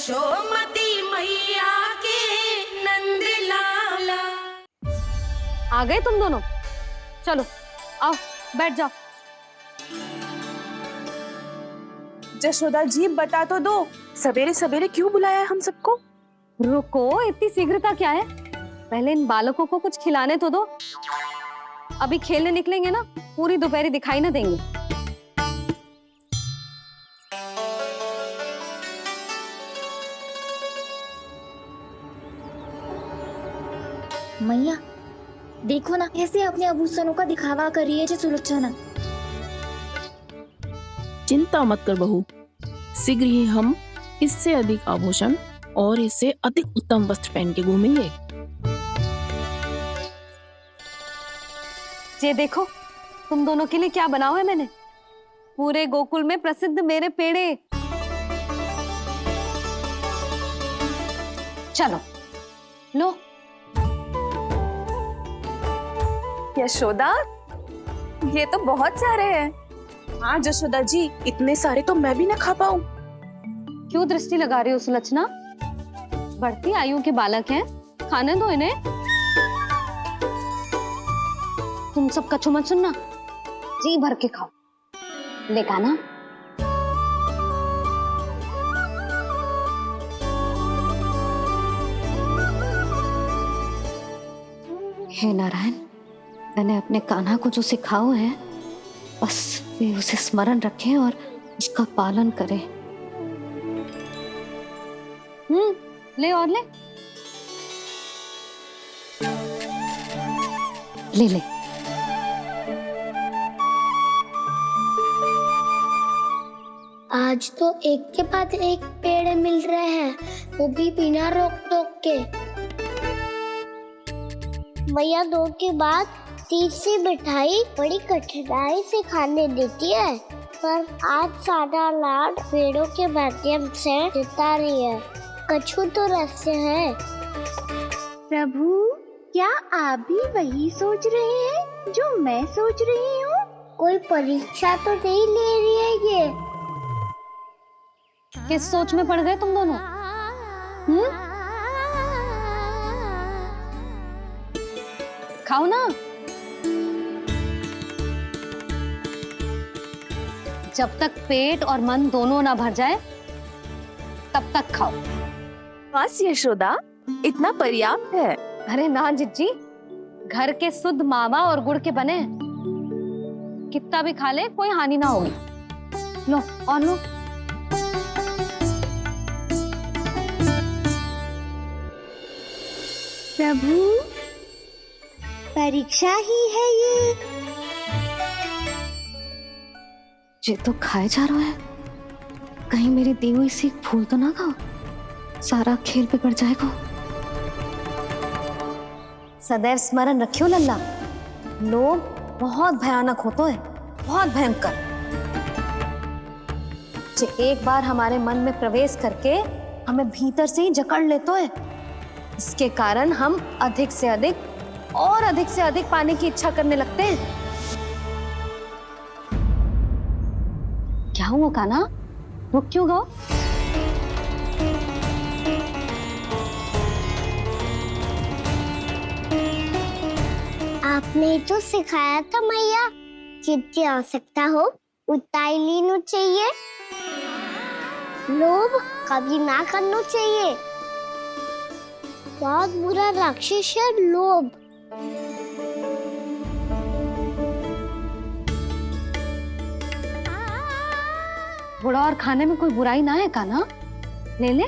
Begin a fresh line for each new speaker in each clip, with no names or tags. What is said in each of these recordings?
यशोमती मैया के नंद लाला।
आ गए तुम दोनों? चलो आओ बैठ जाओ।
जशोदा जी बता तो दो, सवेरे सवेरे क्यों बुलाया है हम सबको?
रुको, इतनी शीघ्रता क्या है? पहले इन बालकों को कुछ खिलाने तो दो। अभी खेलने निकलेंगे ना, पूरी दोपहरी दिखाई ना देंगे।
मैया देखो ना, कैसे अपने आभूषणों का दिखावा कर रही है जी सुलोचना।
चिंता मत कर बहू, शीघ्र ही हम इससे अधिक आभूषण और इससे अधिक उत्तम वस्त्र पहन के घूमेंगे।
ये देखो तुम दोनों के लिए क्या बनाओ है मैंने। पूरे गोकुल में प्रसिद्ध मेरे पेड़े। चलो लो।
यशोदा, ये तो बहुत सारे हैं। हाँ जशोदा जी, इतने सारे तो मैं भी ना खा पाऊं।
क्यों दृष्टि लगा रही हो सुलोचना? बढ़ती आयु के बालक हैं, खाने दो इन्हें। तुम सब कछु मत सुनना, जी भर के खाओ। लेगा ना? हे नारायण, मैंने अपने कान्हा को जो सिखाओ है, बस वे उसे स्मरण रखें और उसका पालन करें। ले और ले ले ले।
आज तो एक के बाद एक पेड़ मिल रहे हैं, वो भी बिना रोक टोक के। मैया दो के बाद तीसरी मिठाई बड़ी कठिनाई से खाने देती है, पर आज सादा लाड पेड़ों के माध्यम से जिता रही है। कछु तो रहस्य है।
प्रभु, क्या आप भी वही सोच रहे हैं जो मैं सोच रही हूँ?
कोई परीक्षा तो नहीं ले रही है ये?
किस सोच में पड़ गए तुम दोनों? खाओ ना। जब तक पेट और मन दोनों ना भर जाए तब तक खाओ।
बस यशोदा, इतना पर्याप्त है।
अरे ना जिज्जी, घर के शुद्ध मावा और गुड़ के बने, कितना भी खा ले कोई हानि ना होगी। लो और लो।
प्रभु, परीक्षा ही है
ये तो खाए जा रहा है। कहीं मेरी दी हुई सीख भूल तो ना खाओ, सारा खेल बिगड़ जाएगा। सदैव स्मरण रखियो लल्ला, लोभ बहुत भयानक होता है, बहुत भयंकर। जो एक बार हमारे मन में प्रवेश करके हमें भीतर से ही जकड़ लेता है, इसके कारण हम अधिक से अधिक और अधिक से अधिक पाने की इच्छा करने लगते हैं। क्या हुआ कान्हा, रुक क्यों गए?
आपने तो सिखाया था मैया, जितनी आवश्यकता हो उतना ही लेना चाहिए, लोभ कभी ना करना चाहिए। बहुत बुरा राक्षस है लोभ।
थोड़ा और खाने में कोई बुराई ना है कान्हा, ले ले।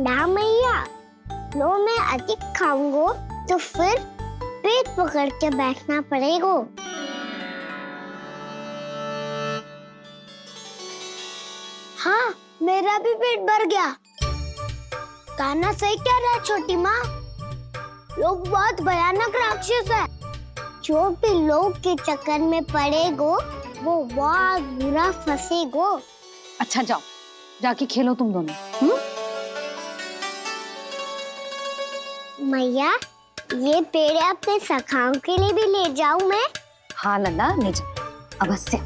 ना मैया, लो मैं अधिक खाऊंगा तो फिर पेट पकड़ के बैठना पड़ेगा। हाँ, मेरा भी पेट भर गया। कान्हा सही कह रहा है छोटी माँ, लोग बहुत भयानक राक्षस है। जो भी लोग के चक्कर में पड़ेगो वो बहुत बुरा फंसेगो।
अच्छा जाओ, जाके खेलो तुम दोनों।
मैया, ये पेड़ अपने सखाओं के लिए भी ले जाऊं मैं?
हाँ लल्ला, ले जाओ अवश्य।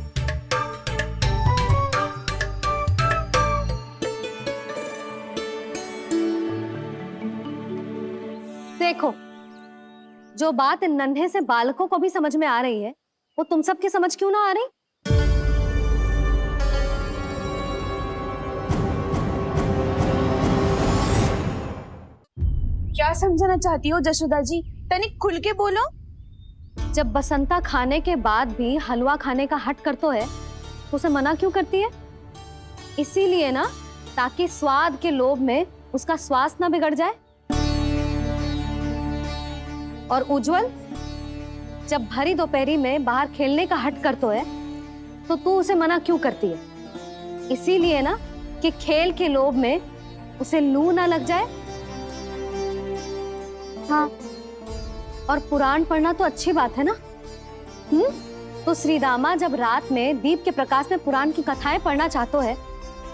देखो, जो बात इन नन्हे से बालकों को भी समझ में आ रही है, वो तुम सबकी समझ क्यों ना आ रही?
क्या समझाना चाहती हो जशोदा जी? तनिक खुल के बोलो।
जब बसंता खाने के बाद भी हलवा खाने का हट करतो है, तो उसे मना क्यों करती है? इसीलिए ना, ताकि स्वाद के लोभ में उसका स्वास्थ्य ना बिगड़ जाए। और उज्जवल, जब भरी दोपहरी में बाहर खेलने का हट करतो है, तो तू उसे मना क्यों करती है? इसीलिए ना, कि खेल के लोभ में उसे लू ना लग जाए। हाँ, और पुराण पढ़ना तो अच्छी बात है ना? तो श्रीदामा जब रात में दीप के प्रकाश में पुराण की कथाएं पढ़ना चाहतो है,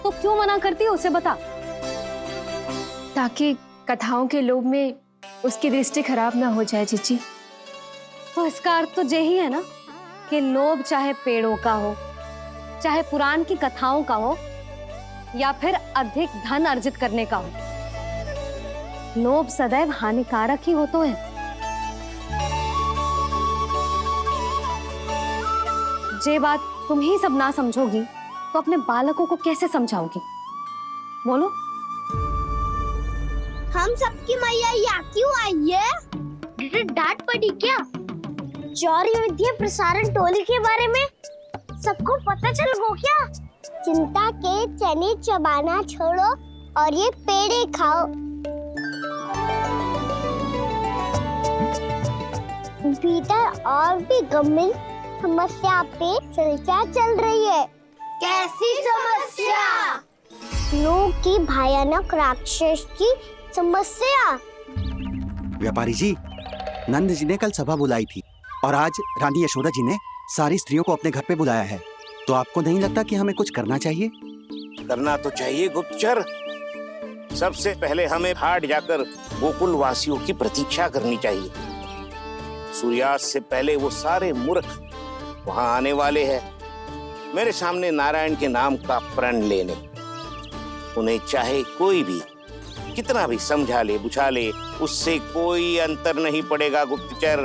तो क्यों मना करती है? उसे बता।
ताकि कथाओं के लोभ में उसकी दृष्टि खराब ना हो जाए जीजी।
तो इसका अर्थ तो यही है ना, कि लोभ चाहे पेड़ों का हो, चाहे पुराण की कथाओं का हो, या फिर अधिक धन अर्जित करने का हो, लोभ सदैव हानिकारक ही होता है। जे बात तुम ही सब ना समझोगी, तो अपने बालकों को कैसे समझाओगी? बोलो।
हम सबकी मैया यहाँ क्यों आई है? डांट पड़ी क्या? चौरी विद्या प्रसारण टोली के बारे में सबको पता चल गो क्या? चिंता के चने चबाना छोड़ो और ये पेड़े खाओ। भीतर और भी गंभीर समस्या पे चर्चा चल रही है। कैसी समस्या? लोग की भयानक राक्षस की समस्या।
व्यापारी जी, नंद जी ने कल सभा बुलाई थी और आज रानी यशोदा जी ने सारी स्त्रियों को अपने घर पे बुलाया है। तो आपको नहीं लगता कि हमें कुछ करना चाहिए?
करना तो चाहिए गुप्तचर। सबसे पहले हमें हाट जाकर गोकुल वासियों की प्रतीक्षा करनी चाहिए। सूर्यास्त से पहले वो सारे मूर्ख वहां आने वाले हैं, मेरे सामने नारायण के नाम का प्रण लेने। उन्हें चाहे कोई भी कितना भी समझा ले बुझा ले, उससे कोई अंतर नहीं पड़ेगा गुप्तचर।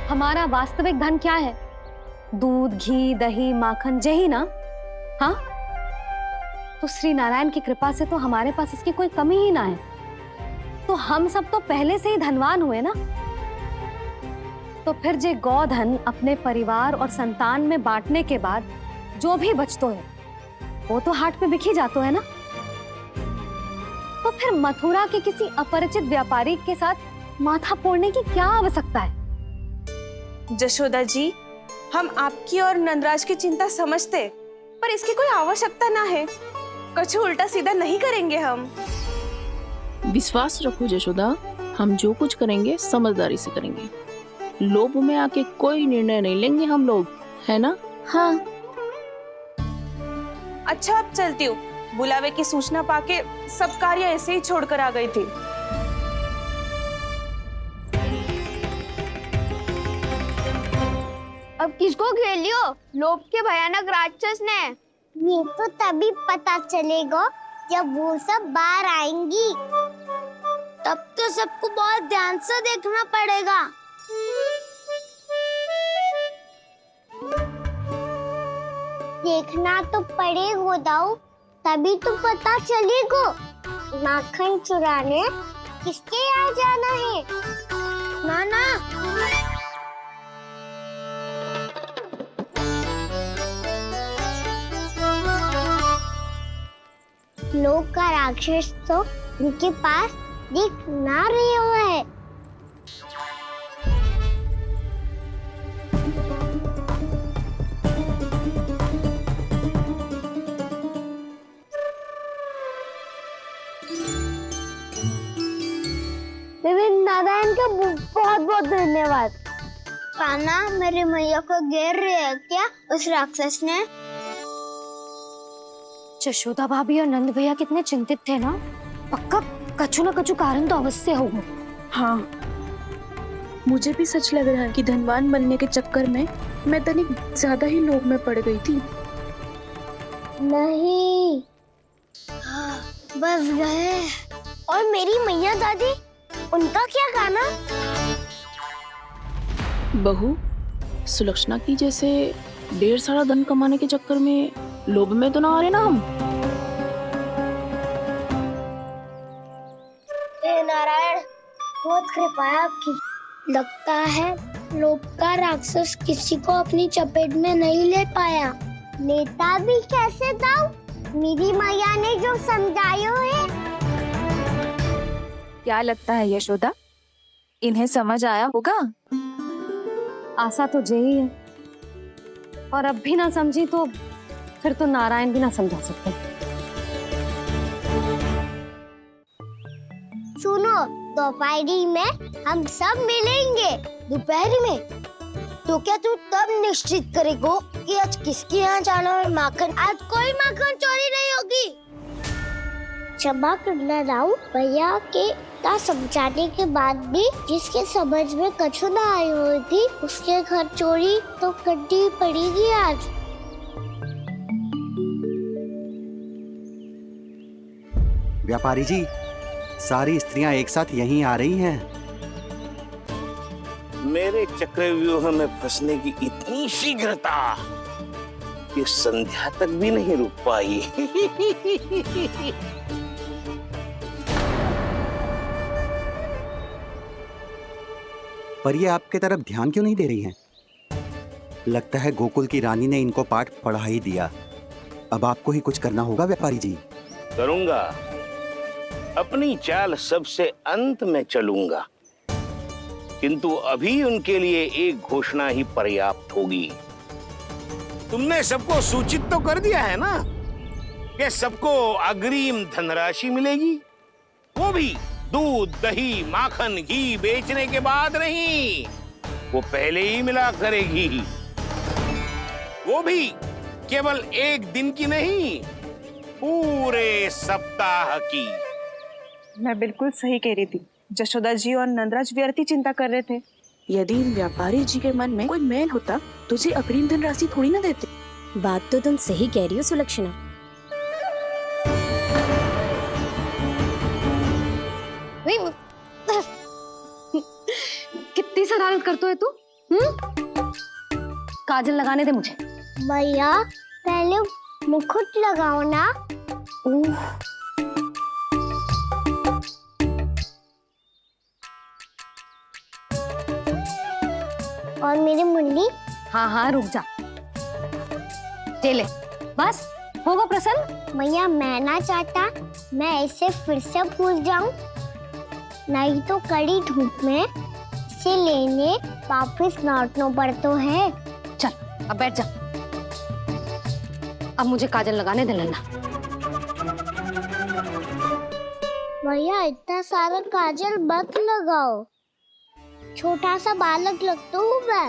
हमारा वास्तविक धन क्या है? दूध, घी, दही, माखन, यही ना? हाँ, तो श्री नारायण की कृपा से तो हमारे पास इसकी कोई कमी ही ना है। तो हम सब तो पहले से ही धनवान हुए ना। तो फिर जे गोधन अपने परिवार और संतान में बांटने के बाद जो भी बचतो है, वो तो हाट में बिखी जातो है ना। तो फिर मथुरा के किसी अपरिचित व्यापारी के साथ माथा फोड़ने की क्या आवश्यकता है?
जशोदा जी, हम आपकी और नंदराज की चिंता समझते, पर इसकी कोई आवश्यकता ना है। कुछ उल्टा सीधा नहीं करेंगे हम।
विश्वास रखो जशोदा, हम जो कुछ करेंगे समझदारी से करेंगे। लोभ में आके कोई निर्णय नहीं लेंगे हम लोग, है ना?
हाँ।
अच्छा, अब चलती हूँ। बुलावे की सूचना पाके सब कार्य ऐसे ही छोड़कर आ गई थी।
अब किसको घेर लियो? लोभ के भयानक राक्षस ने। ये तो तभी पता चलेगा जब वो सब बाहर आएंगी। तब तो सबको बहुत ध्यान से देखना पड़ेगा। देखना तो पड़ेगा दाऊ, तभी तो पता चलेगा माखन चुराने किसके यहाँ जाना है। नाना, लोग का राक्षस तो उनके पास दिख ना रहे हुआ है। नारायण का बहुत बहुत धन्यवाद। कान्हा, मेरे मैया को घेर रहे है क्या उस राक्षस ने?
यशोदा भाभी और नंद भैया कितने चिंतित थे ना। पक्का कछु न कछु कारण तो अवश्य होगा।
हाँ, मुझे भी सच लग रहा है कि धनवान बनने के चक्कर में मैं तनिक ज्यादा ही लोभ में पड़ गई थी।
नहीं, बस गए। और मेरी मैया दादी, उनका क्या गाना?
बहू, सुलक्षणा की जैसे ढेर सारा धन कमाने के चक्कर में लोभ में तो ना आ रहे ना हम।
हे नारायण, बहुत कृपा है आपकी। लगता है लोभ का राक्षस किसी को अपनी चपेट में नहीं ले पाया। लेता भी कैसे था? मेरी मैया ने जो समझायो है।
क्या लगता है यशोदा, इन्हें समझ आया होगा?
आशा तो यही है, और अब भी ना समझी तो फिर तो नारायण भी ना समझा सकते।
सुनो, दोपहरी में हम सब मिलेंगे। दोपहरी में? तो क्या तू तब निश्चित करेगो कि आज किसके यहाँ जाना है माखन? आज कोई माखन चोरी नहीं होगी। क्षमा करना राव, भैया के का समझाने के बाद भी जिसके समझ में कछु ना आई हुई थी, उसके घर चोरी तो करनी पड़ेगी आज।
व्यापारी जी, सारी स्त्रियां एक साथ यहीं आ रही हैं।
मेरे चक्रव्यूह में फंसने की इतनी शीघ्रता कि संध्या तक भी नहीं रुक पाई।
पर ये आपके तरफ ध्यान क्यों नहीं दे रही हैं? लगता है गोकुल की रानी ने इनको पाठ पढ़ा ही दिया। अब आपको ही कुछ करना होगा व्यापारी जी।
करूंगा, अपनी चाल सबसे अंत में चलूंगा, किंतु अभी उनके लिए एक घोषणा ही पर्याप्त होगी। तुमने सबको सूचित तो कर दिया है ना कि सबको अग्रिम धनराशि मिलेगी, वो भी दूध, दही, माखन, घी बेचने के बाद नहीं, वो पहले ही मिला करेगी। वो भी केवल एक दिन की नहीं, पूरे सप्ताह की।
मैं बिल्कुल सही कह रही थी। जशोदा जी और नंदराज व्यर्थ ही चिंता कर रहे थे।
यदि व्यापारी जी के मन में कोई मैल होता, तुझे अग्रिम धनराशि थोड़ी ना देते।
बात तो तुम सही कह रही हो सुलक्षणा।
कितनी शरारत करते हो तू? काजल लगाने दे मुझे।
भैया, पहले मुकुट लगाओ ना। और मेरी मुन्नी?
हाँ हाँ, रुक जा। ले, बस होगा प्रसन्न।
भैया, मैं ना चाहता मैं ऐसे फिर से भूल जाऊं, नहीं तो कड़ी धूप में इसे लेने वापस लौटना पड़ता है।
चल, अब बैठ जा। अब मुझे काजल लगाने दे लेना।
भैया, इतना सारा काजल मत लगाओ, छोटा सा बालक लगता हूँ मैं।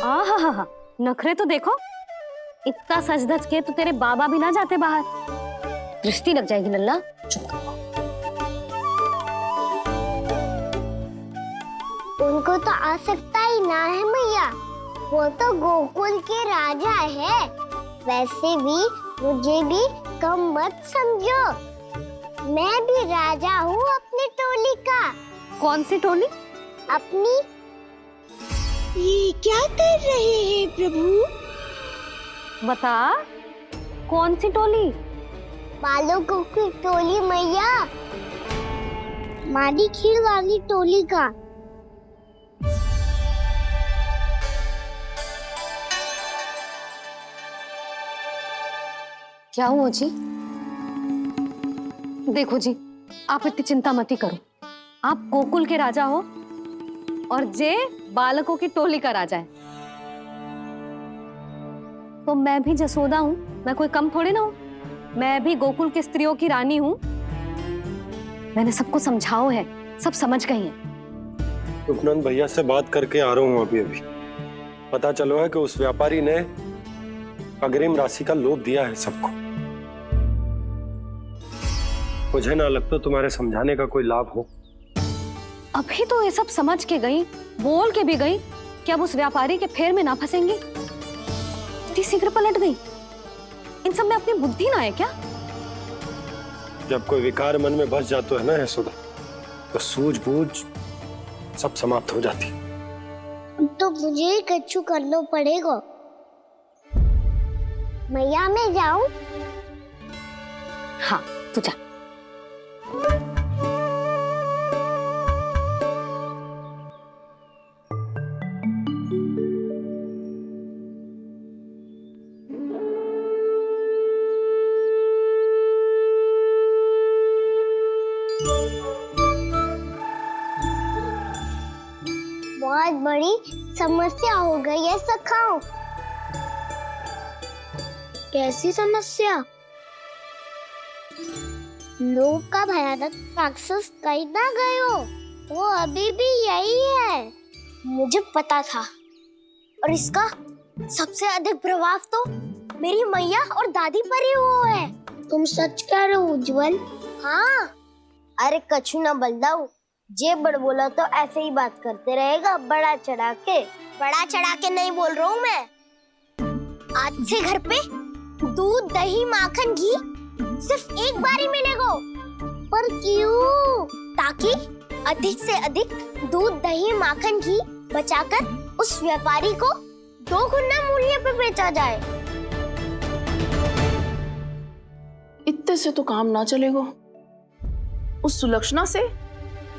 आहा, नखरे तो देखो। इतना सज धज के तो तेरे बाबा भी ना जाते बाहर, दृष्टि लग जाएगी लल्ला। चुप करो।
उनको तो आ सकता ही ना है भैया, वो तो गोकुल के राजा है। वैसे भी मुझे भी कम मत समझो, मैं भी राजा हूँ अपनी टोली का।
कौन सी टोली?
अपनी। ये क्या कर रहे हैं प्रभु?
बता, कौन सी टोली?
बालकों की टोली मैया, मारी खीर वाली टोली का।
क्या हुआ जी? देखो जी, आप इतनी चिंता मत ही करो। आप गोकुल के राजा हो और जे बालकों की टोली का राजा है, तो मैं भी जसोदा हूँ। मैं कोई कम थोड़े ना हूँ। मैं भी गोकुल की स्त्रियों की रानी हूँ। मैंने सबको समझाओ है, सब समझ गई हैं।
उपनंद भैया से बात करके आ रहा हूँ अभी। पता चलो है कि उस व्यापारी ने अग्रिम राशि का लोभ दिया है सबको। मुझे ना लगता तुम्हारे समझाने का कोई लाभ हो।
अभी तो ये सब समझ के गई, बोल के भी गई कि अब उस व्यापारी के फेर में ना फंसेंगी। इतनी शीघ्र पलट गई। इन सब में अपनी बुद्धि ना है क्या?
जब कोई विकार मन में बस जातो है ना यशोदा, तो सूझबूझ सब समाप्त हो जाती।
तो मुझे ही कच्चू करना पड़ेगा। मैया मैं जाऊं?
हाँ तू जा।
बहुत बड़ी समस्या हो गई है सखाओ। कैसी समस्या? लोभ का भयानक राक्षस कहीं ना गए हो, वो अभी भी यही है। मुझे पता था, और इसका सबसे अधिक प्रभाव तो मेरी मैया और दादी पर ही हुआ है। तुम सच कह रहे हो उज्जवल? हाँ। अरे कछु ना बलदाऊ, जे बड़ बोला तो ऐसे ही बात करते रहेगा बड़ा चढ़ा के। बड़ा चढ़ा के नहीं बोल रहा हूँ मैं। आज से घर पे दूध दही माखन घी सिर्फ एक बार ही मिलेगा। पर क्यों? ताकि अधिक से अधिक दूध दही माखन घी बचाकर उस व्यापारी को 2 गुना मूल्य पे बेचा जाए।
इतने से तो काम ना चलेगा। उस सुलक्षणा से,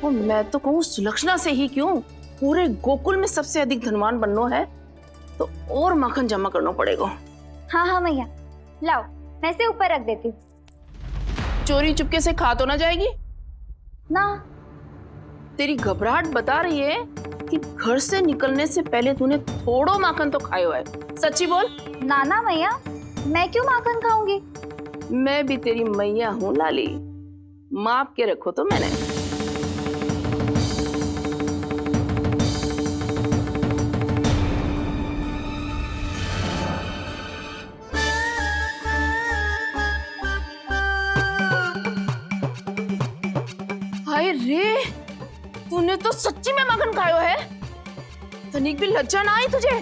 और मैं तो कहूँ सुलक्षणा से ही क्यों, पूरे गोकुल में सबसे अधिक धनवान बनना है तो और माखन जमा करना पड़ेगा।
हाँ हाँ मैया, लाओ मैं इसे ऊपर रख देती हूँ।
चोरी चुपके से खा तो ना जाएगी
ना?
तेरी घबराहट बता रही है कि घर से निकलने से पहले तूने थोड़ो माखन तो खायो है। सच्ची बोल।
ना ना मैया, मैं क्यों माखन खाऊंगी?
मैं भी तेरी मैया हूँ लाली, माप के रखो तो मैंने। हाय रे, तूने तो सच्ची में माखन खायो है। तनिक भी लज्जा ना आई तुझे?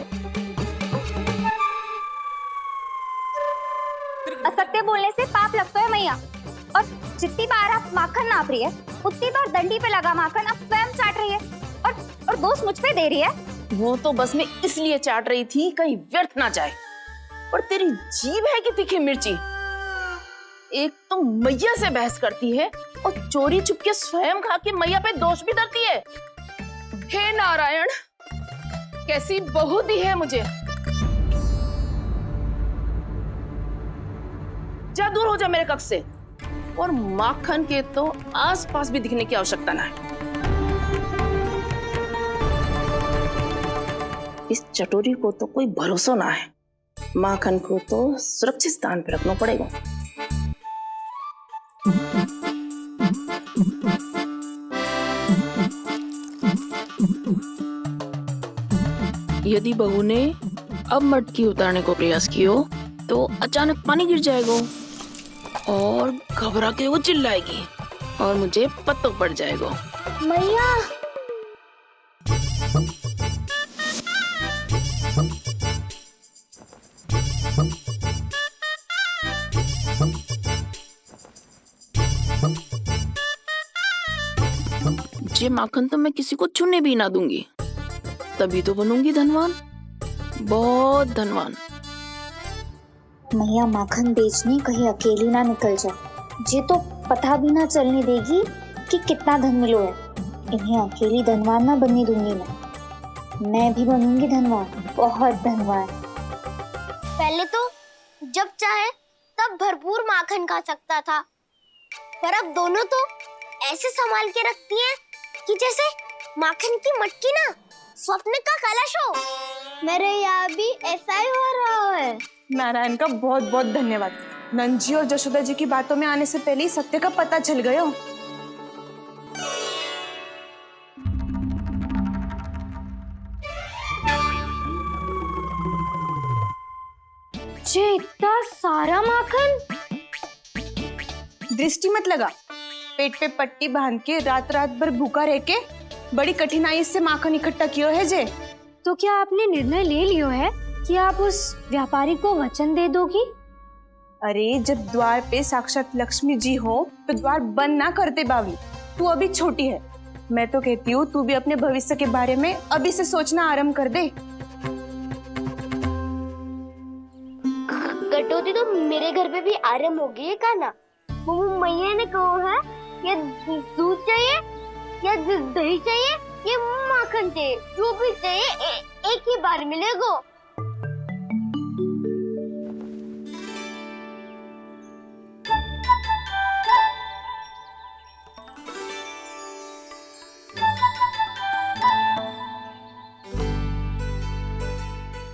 असत्य बोलने से पाप लगता है मैया, और जितनी बार आप माखन नाप रही है उतनी बार डंडी पे लगा माखन आप स्वयं चाट रही है, और दोष मुझ पे दे रही है।
वो तो बस मैं इसलिए चाट रही थी कहीं व्यर्थ ना जाए। और तेरी जीभ है कि तीखी मिर्ची। एक तो मैया से बहस करती है और चोरी चुपके स्वयं खा के मैया पे दोष भी धरती है। हे नारायण, कैसी बहू दी है मुझे। जा दूर हो जा मेरे कक्ष से, और माखन के तो आसपास भी दिखने की आवश्यकता ना है। इस चटोरी को तो कोई भरोसा ना है। माखन को तो सुरक्षित स्थान पर रखना पड़ेगा। यदि बहू ने अब मटकी उतारने को प्रयास किया तो अचानक पानी गिर जाएगा और घबरा के वो चिल्लाएगी और मुझे पता पड़ जाएगा।
मैया,
ये माखन तो मैं किसी को छूने भी ना दूंगी, तभी तो बनूंगी धनवान, बहुत धनवान।
मैया माखन बेचने कहीं अकेली ना निकल जाए। जे तो पता भी ना चलने देगी कि कितना धन मिलो है। इन्हें अकेली धनवान ना बनने दूंगी मैं भी बनूंगी धनवान, बहुत धनवान।
पहले तो जब चाहे तब भरपूर माखन खा सकता था, पर अब दोनों तो ऐसे संभाल के रखती हैं कि जैसे माखन की मटकी ना स्वप्न का कलश हो। मेरे यहाँ भी ऐसा ही हो रहा है।
नारायण का बहुत बहुत धन्यवाद। नंजी और जशोदा जी की बातों में आने से पहले ही सत्य का पता चल गया।
ये इतना सारा माखन?
दृष्टि मत लगा, पेट पे पट्टी बांध के रात रात भर भूखा रह के बड़ी कठिनाई से माखन इकट्ठा किया है जे।
तो क्या आपने निर्णय ले लियो है कि आप उस व्यापारी को वचन दे दोगी?
अरे जब द्वार पे साक्षात लक्ष्मी जी हो तो द्वार बंद ना करते बावली। तू अभी छोटी है। मैं तो कहती हूँ तू भी अपने भविष्य के बारे में अभी से सोचना आरंभ कर दे।
कटौती तो मेरे घर पे भी आरंभ हो गई है का ना। वो मैया ने कहा है या दूध चाहिए या दही चाहिए या माखन चाहिए, जो भी चाहिए एक ही बार मिलेगा।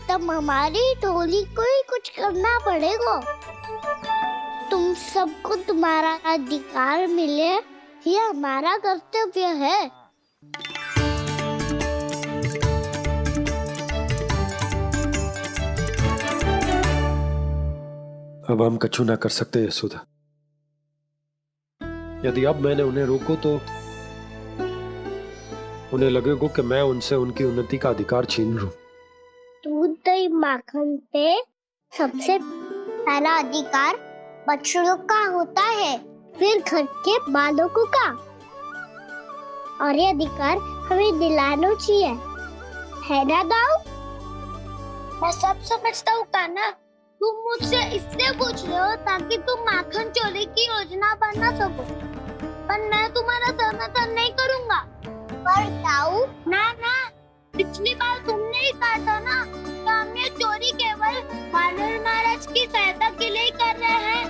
तब हमारी टोली को ही कुछ करना पड़ेगा। तुम सबको तुम्हारा अधिकार मिले, ये हमारा कर्तव्य है।
अब हम कछु ना कर सकते यशोदा। यदि अब मैंने उन्हें रोको तो उन्हें लगेगा कि मैं उनसे उनकी उन्नति का अधिकार छीन लूं।
दूध दही माखन पे सबसे पहला अधिकार बच्चों का होता है, फिर घर के बालकों का, और ये अधिकार हमें दिलाना चाहिए, है ना दाऊ? मैं सब समझता हूँ कान्हा। तुम मुझसे इसलिए पूछ रहे हो ताकि तुम माखन चोरी की योजना बना सको, पर मैं तुम्हारा समर्थन नहीं करूँगा। पर दाऊ ना, पिछली बार तुमने ही कहा था ना कि हम ये चोरी केवल वानर महाराज की सहायता के लिए कर रहे हैं।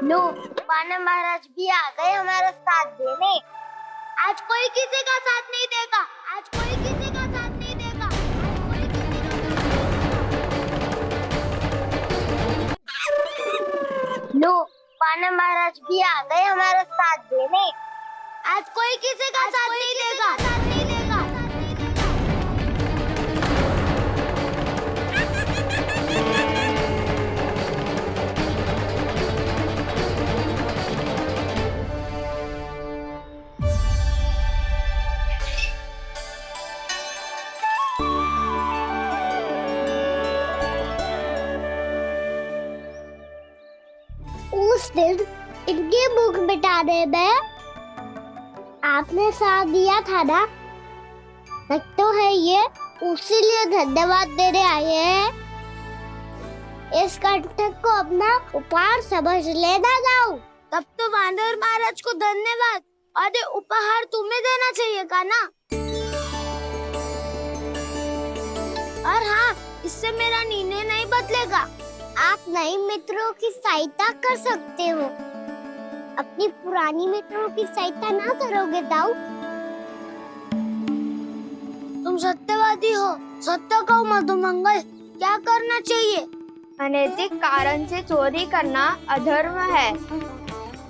लो, वानर महाराज भी आ गए हमारा साथ देने। आज कोई किसी का साथ नहीं देगा, आज कोई किसी का साथ नहीं देगा, आज कोई किसी का। लो, वानर महाराज भी आ गए हमारा साथ देने। आज कोई किसी का साथ नहीं देगा। उस दिन इनकी भूख मिटाने में आपने साथ दिया था ना, तो है ये उसी लिए धन्यवाद देने आए हैं। इस कंटक को अपना उपहार समझ लेना जाओ। तब तो वानर महाराज को धन्यवाद और ये उपहार तुम्हें देना चाहिए का ना। और हाँ, इससे मेरा निर्णय नहीं बदलेगा। आप नए मित्रों की सहायता कर सकते हो, अपनी पुरानी मित्रों की सहायता ना करोगे दाऊ। तुम सत्यवादी हो, सत्य कहो मधुमंगल, क्या करना चाहिए?
अनैतिक कारण से चोरी करना अधर्म है,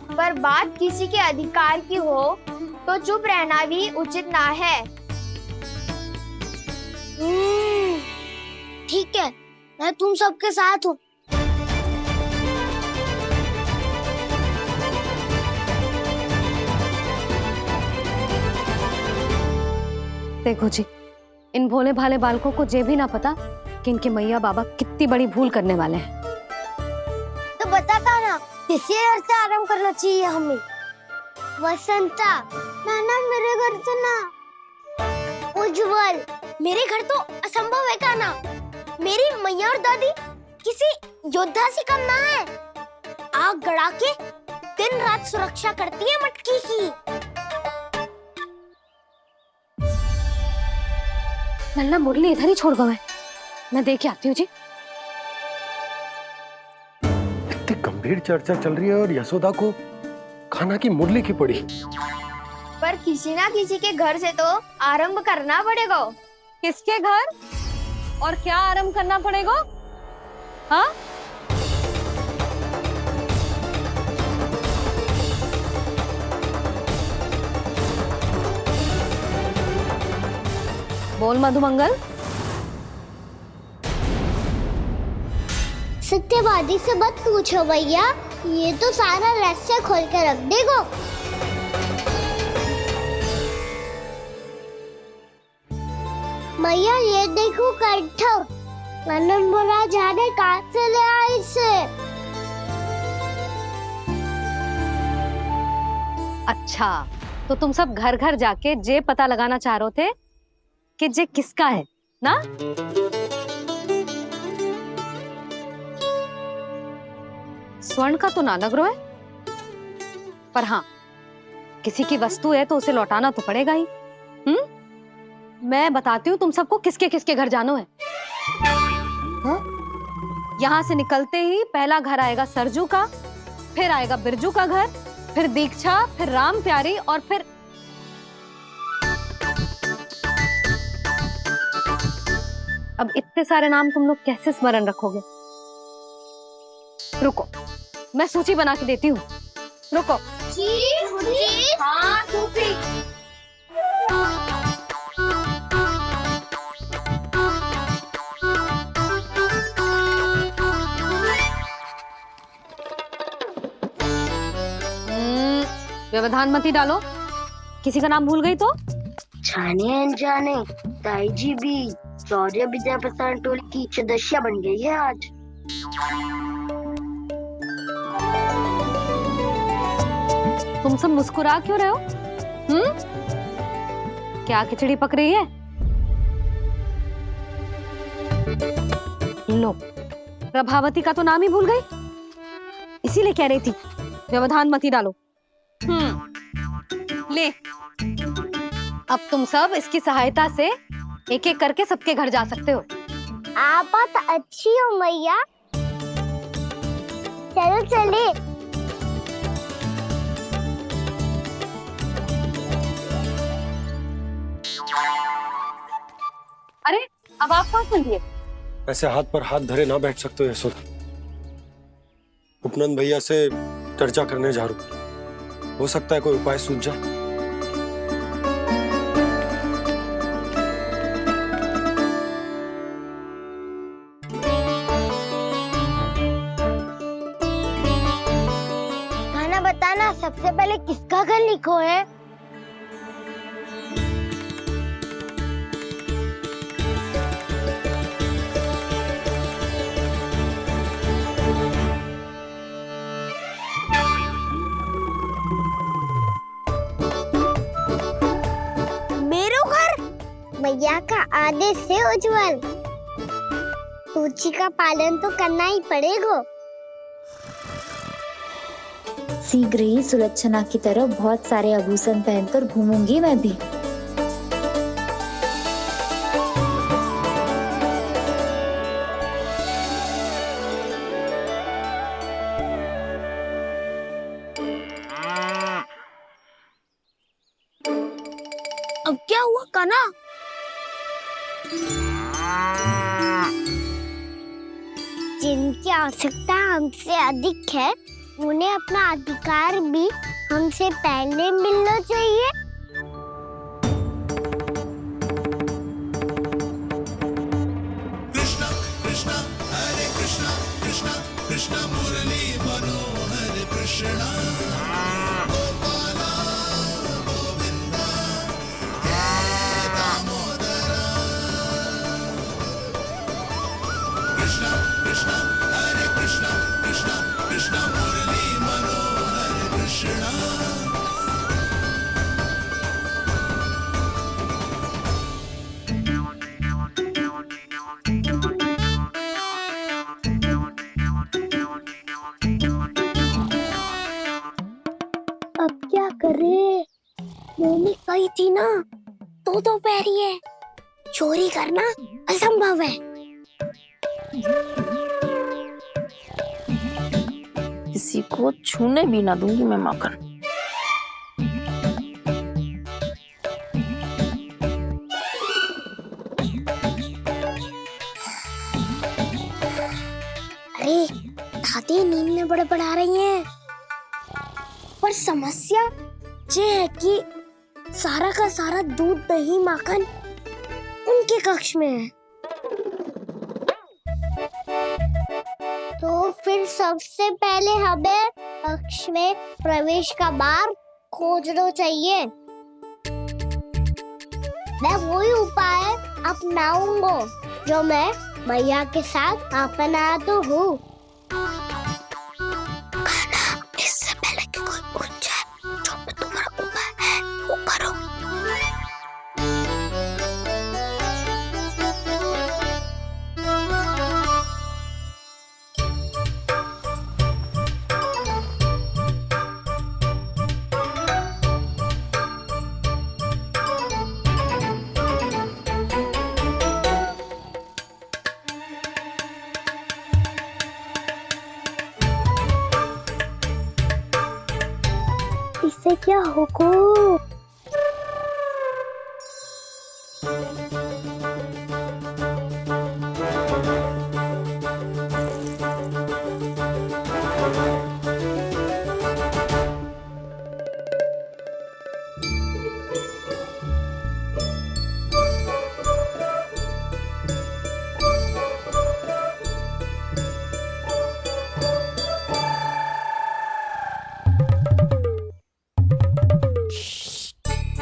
पर बात किसी के अधिकार की हो तो चुप रहना भी उचित ना है।
ठीक है, मैं तुम सबके साथ हूँ।
देखो जी, इन भोले भाले बालकों को ये भी ना पता कि इनके मैया बाबा कितनी बड़ी भूल करने वाले हैं।
तो बताता ना, किसी घर से आराम करना चाहिए हमें। वसंता, नाना मेरे घर से ना। उज्जवल, मेरे घर तो असंभव है का ना। मेरी मैया और दादी किसी योद्धा से कम ना है। आग गड़ा के दिन रात सुरक्षा करती है मटकी की।
लल्ला मुरली इधर ही छोड़ गए, मैं देख के आती हूँ जी।
इतनी गंभीर चर्चा चल रही है और यशोदा को खाना की मुरली की पड़ी।
पर किसी ना किसी के घर से तो आरंभ करना पड़ेगा।
किसके घर और क्या आरंभ करना पड़ेगा? हाँ, बोल मधुमंगल।
सत्यवादी से मत पूछो भैया, ये तो सारा रहस्य खोल के रख देगा। भैया ये देखो कंठ, नंदन बोला जाने कहाँ से ले आई इसे।
अच्छा, तो तुम सब घर घर जाके जे पता लगाना चाह रहे थे कि जे किसका है ना? स्वर्ण का तो ना लग रहा है, पर हाँ, किसी की वस्तु है तो उसे लौटाना तो पड़ेगा ही। मैं बताती हूँ तुम सबको किसके किसके घर जाना है। यहाँ से निकलते ही पहला घर आएगा सरजू का, फिर आएगा बिरजू का घर, फिर दीक्षा, फिर राम प्यारी और फिर अब इतने सारे नाम तुम लोग कैसे स्मरण रखोगे? रुको, मैं सूची बना के देती हूँ। रुको।
हाँ,
व्यवधान मत ही डालो, किसी का नाम भूल गई तो?
जाने अनजाने ताई जी भी शौर्य विद्या प्रसारण टोली की सदस्य बन गई है आज।
तुम सब मुस्कुरा क्यों रहे हो? क्या खिचड़ी पक रही है? लो, प्रभावती का तो नाम ही भूल गई, इसीलिए कह रही थी व्यवधान मत ही डालो। ले, अब तुम सब इसकी सहायता से एक एक करके सबके घर जा सकते हो।
आप बात अच्छी हो मैया, चलो चले।
अरे, अब आप कहाँ चल दिए?
ऐसे हाथ पर हाथ धरे ना बैठ सकते हो यशोदा। उपनंद भैया से चर्चा करने जा रहा हूं, हो सकता है कोई उपाय सूझ जाए।
खाना बताना, सबसे पहले किसका घर लिखो है? मैया का आदेश से उज्जवल, सूची का पालन तो करना ही पड़ेगा।
शीघ्र ही सुलक्षणा की तरह बहुत सारे आभूषण पहनकर घूमूंगी मैं भी।
अब क्या हुआ कान्हा? जिनकी आवश्यकता हमसे अधिक है, उन्हें अपना अधिकार भी हमसे पहले मिलना चाहिए।
कृष्णा कृष्णा हरे कृष्णा कृष्णा कृष्णा मुरली मनोहर कृष्णा गोपाला गोविंदा हे दामोदरा। कृष्णा कृष्णा हरे कृष्णा कृष्णा कृष्णा मुरली मनोहर कृष्णा।
अब क्या करे? मम्मी कही थी ना, दो पैरी है, चोरी करना असंभव है।
किसी को छूने भी ना दूंगी मैं माखन।
अरे दादी नींद में बड़बड़ा रही हैं, पर समस्या ये है कि सारा का सारा दूध दही माखन उनके कक्ष में है। तो फिर सबसे पहले हमें कक्ष में प्रवेश का मार्ग खोजना चाहिए। मैं वही उपाय अपनाऊंगा जो मैं मैया के साथ आपन आया तो हूँ। इससे पहले कि कोई पूछ जाए, जो भी तुम्हारा उपाय है वो करो। इससे क्या होगा?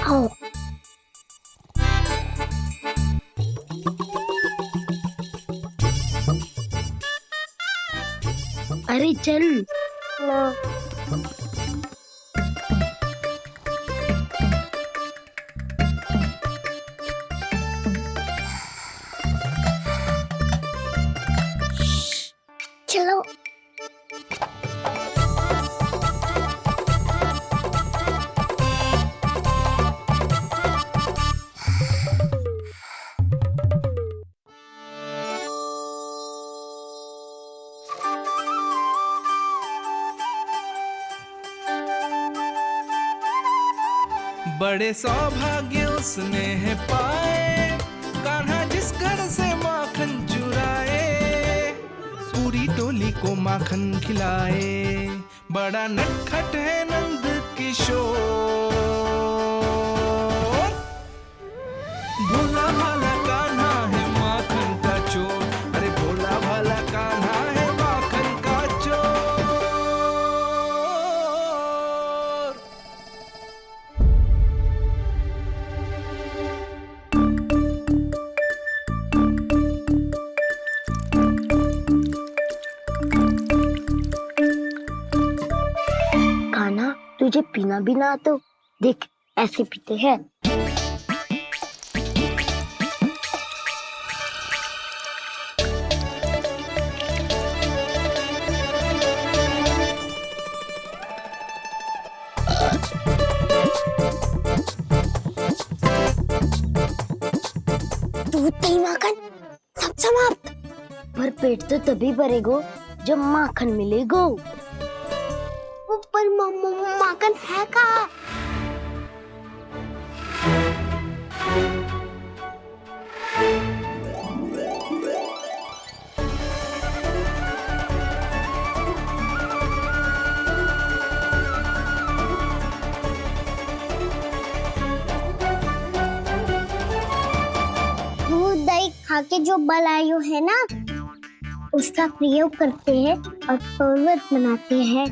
आओ। अरे चल ना। चलो।
बड़े सौभाग्य उसने है पाए, कान्हा जिस घर से माखन चुराए, पूरी टोली को माखन खिलाए। बड़ा नटखट है नंद किशोर, भोला भाला कान्हा है माखन का चोर। अरे भोला भाला कान्हा है माखन का चोर।
कान्हा, तुझे पीना भी ना तो देख ऐसे पीते हैं। दूध दही माखन सब समाप्त। पर पेट तो तभी भरेगो जब माखन मिलेगो। पर माखन है कहाँ? दूध दही खा के जो बलायु है ना, उसका प्रयोग करते हैं और पर्वत बनाते हैं।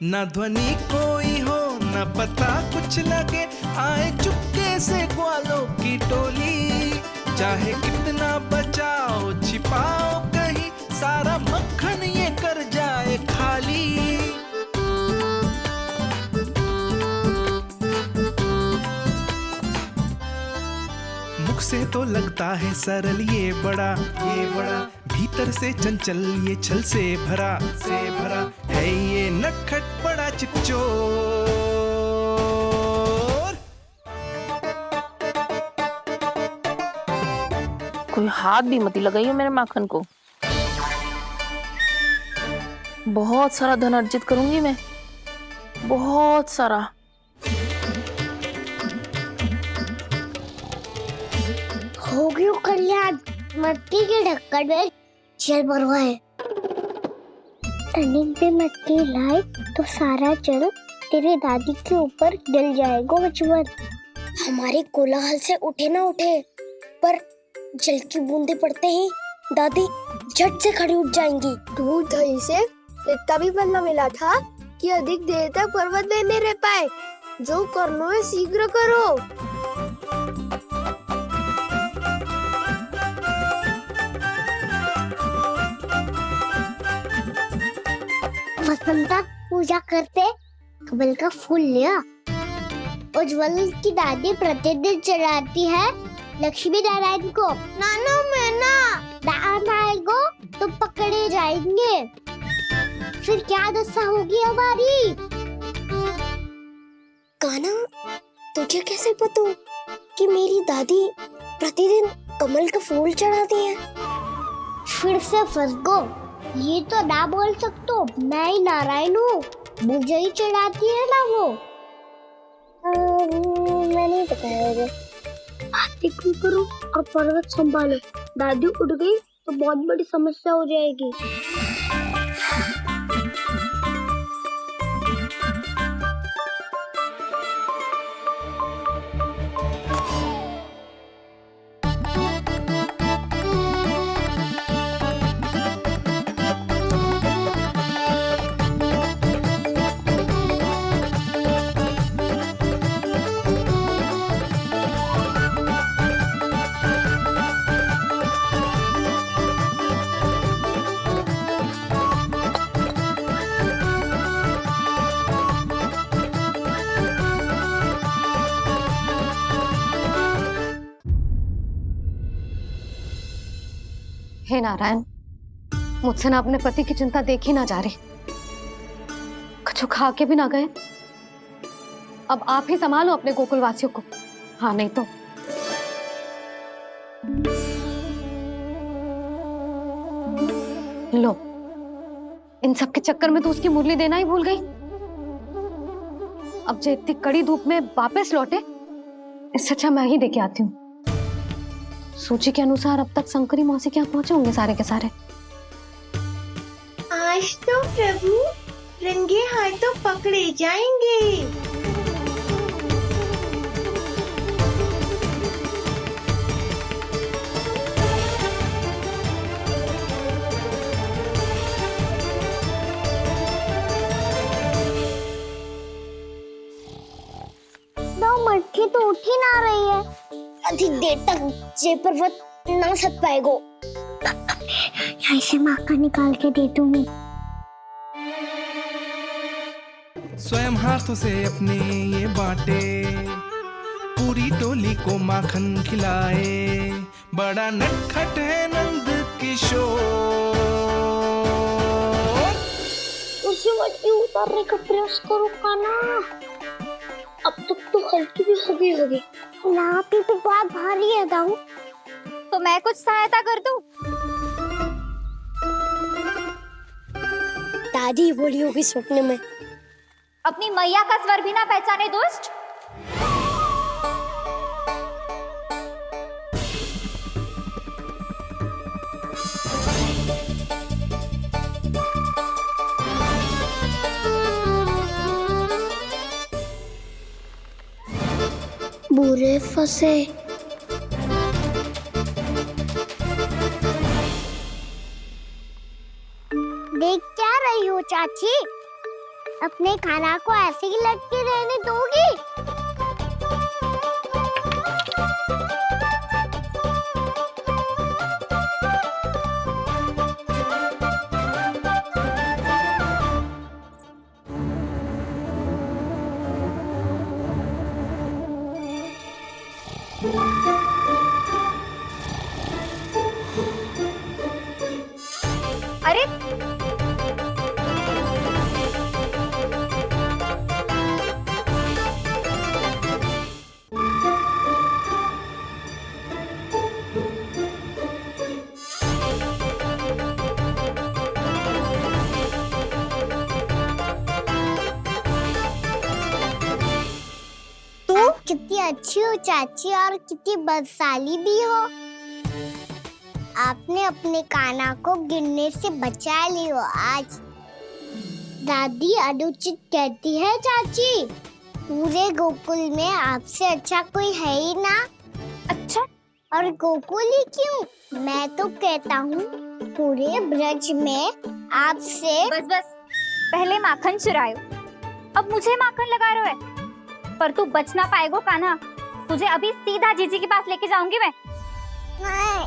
न ध्वनि कोई हो न पता कुछ लगे, आए चुपके से ग्वालों की टोली। चाहे कितना बचाओ छिपाओ कहीं, सारा मक्खन ये कर जाए खाली। मुख से तो लगता है सरल ये बड़ा भीतर से चंचल ये छल से भरा है ये नटखट बड़ा चिच्चोर।
कोई हाथ भी मत लगाइयो मेरे माखन को। बहुत सारा धन अर्जित करूंगी मैं, बहुत सारा।
हो गयो कल्याण, मटकी के ढक्कन में जल भरवाए। टनिक पे मटकी लाए तो सारा जल तेरी दादी के ऊपर गिर जाएगा बचपन। हमारे कोलाहल से उठे ना उठे, पर जल की बूंदे पड़ते ही दादी झट से खड़ी उठ जाएंगी।
दूध दही से इतना भी फल मिला था कि अधिक देर तक पर्वत में नहीं रह पाए। जो करना है शीघ्र करो।
वसंता पूजा करते कमल का फूल लिया। उज्जवल की दादी प्रतिदिन चढ़ाती है लक्ष्मी नारायण को। नाना मैं ना आएगो तो पकड़े जाएंगे। फिर क्या दशा होगी हमारी? कान्हा, तुझे कैसे पता कि मेरी दादी प्रतिदिन कमल का फूल चढ़ाती है? फिर से फंस गो। ये तो ना बोल सकतो, मैं ही नारायण हूँ, मुझे ही चढ़ाती है ना वो। मैं नहीं बताया मुझे। बातें क्यों करो और पर्वत संभालो। दादी उठ गई तो बहुत बड़ी समस्या हो जाएगी।
हे नारायण, मुझसे ना अपने पति की चिंता देखी ना जा रही। कुछ खा के भी ना गए। अब आप ही संभालो अपने गोकुल वासियों को। हाँ नहीं तो लो, इन सब के चक्कर में तो उसकी मुरली देना ही भूल गई। अब जो इतनी कड़ी धूप में वापस लौटे, इससे अच्छा मैं ही देके आती हूँ। सूची के अनुसार अब तक शंकरी मौसी के यहाँ पहुंचे होंगे सारे के सारे।
आज तो प्रभु रंगे हाथों पकड़े जाएंगे।
मटकी तो उठ ही ना रही है। अधिक देर तक जे पर्वत ना सक पाएगो। यहाँ से माका निकाल के दे दूंगी।
स्वयं हाथों से अपने ये बांटे, पूरी टोली को माखन खिलाए। बड़ा नटखट है नंद किशोर।
उसे मटकी उतारने का प्रयास करो कान्हा। अब तक तो हल्की भी होगी। लाठी तो बहुत भारी है दाऊ।
तो मैं कुछ सहायता कर दूं?
दादी बोली होगी सपने में।
अपनी मैया का स्वर भी ना पहचाने दुष्ट।
बुरे फंसे। देख क्या रही हो चाची? अपने खाना को ऐसे ही लटके रहने दोगी?
अरे कितनी अच्छी हो चाची और कितनी बदसाली भी हो। आपने अपने कान्हा को गिरने से बचा ली हो आज। दादी अनुचित कहती है चाची, पूरे गोकुल में आपसे अच्छा कोई है ही ना।
अच्छा,
और गोकुल ही क्यों? मैं तो कहता हूँ पूरे ब्रज में आपसे
बस बस, पहले माखन चुरायो, अब मुझे माखन लगा रहे हो। पर तू बच ना पाएगो कान्हा, तुझे अभी सीधा जीजी के पास लेके जाऊंगी मैं।
नहीं।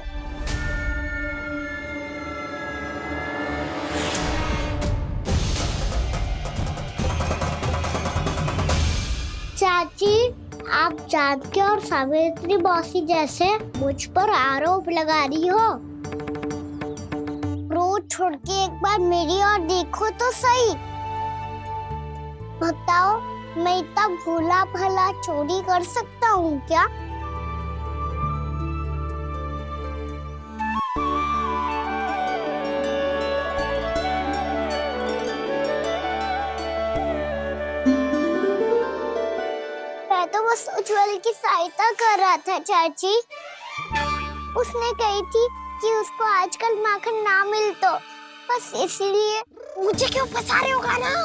चाची, आप जानकी और सावित्री मौसी जैसे मुझ पर आरोप लगा रही हो। रोज छोड़ के एक बार मेरी ओर देखो तो सही। बताओ, मैं इतना भोला भला चोरी कर सकता हूँ क्या? मैं तो बस उज्जवल की सहायता कर रहा था चाची। उसने कही थी कि उसको आजकल माखन ना मिल तो बस इसलिए। मुझे क्यों फंसा रहे हो ना?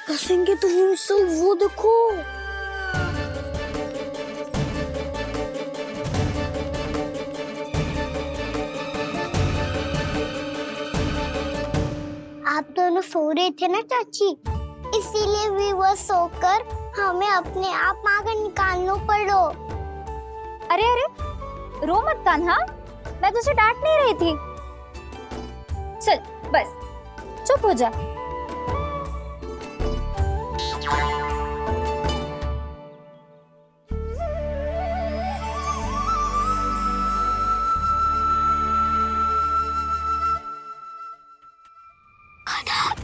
फंसेंगे तो हम सब, वो देखो। आप दोनों सो रहे थे ना चाची, इसीलिए विवश सोकर हमें अपने आप माखन निकालना पड़ो।
अरे अरे, रो मत कान्हा, मैं तुझे डांट नहीं रही थी। चल बस चुप हो जा।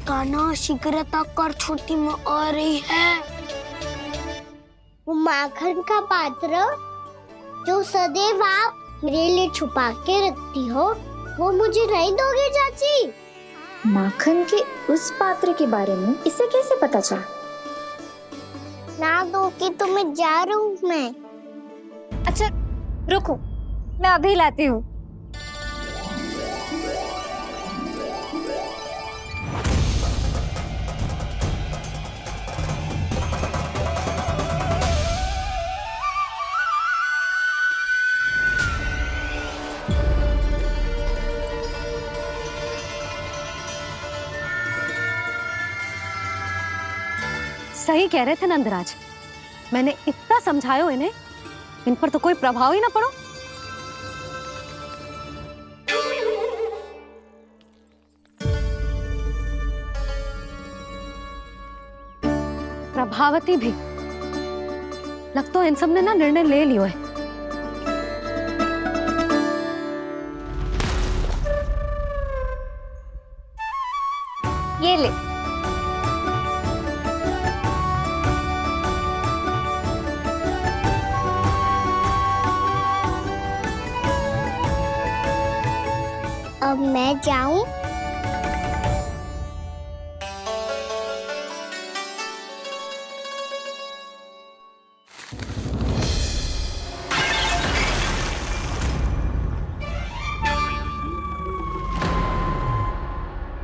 कान्हा, शीघ्र कर, छोटी माँ आ रही है। वो माखन का पात्र जो सदैव आप मेरे लिए छुपा के रखती हो, वो मुझे नहीं दोगे चाची?
माखन के उस पात्र के बारे में इसे कैसे पता चला?
ना दोगी तो मैं जा रहा हूँ मैं।
अच्छा रुको, मैं अभी लाती हूँ।
सही कह रहे थे नंदराज, मैंने इतना समझायो इन्हें, इन पर तो कोई प्रभाव ही ना पड़ो। प्रभावती भी लग तो इन सब ने ना निर्णय ले लियो है।
ये ले।
अब मैं जाऊं?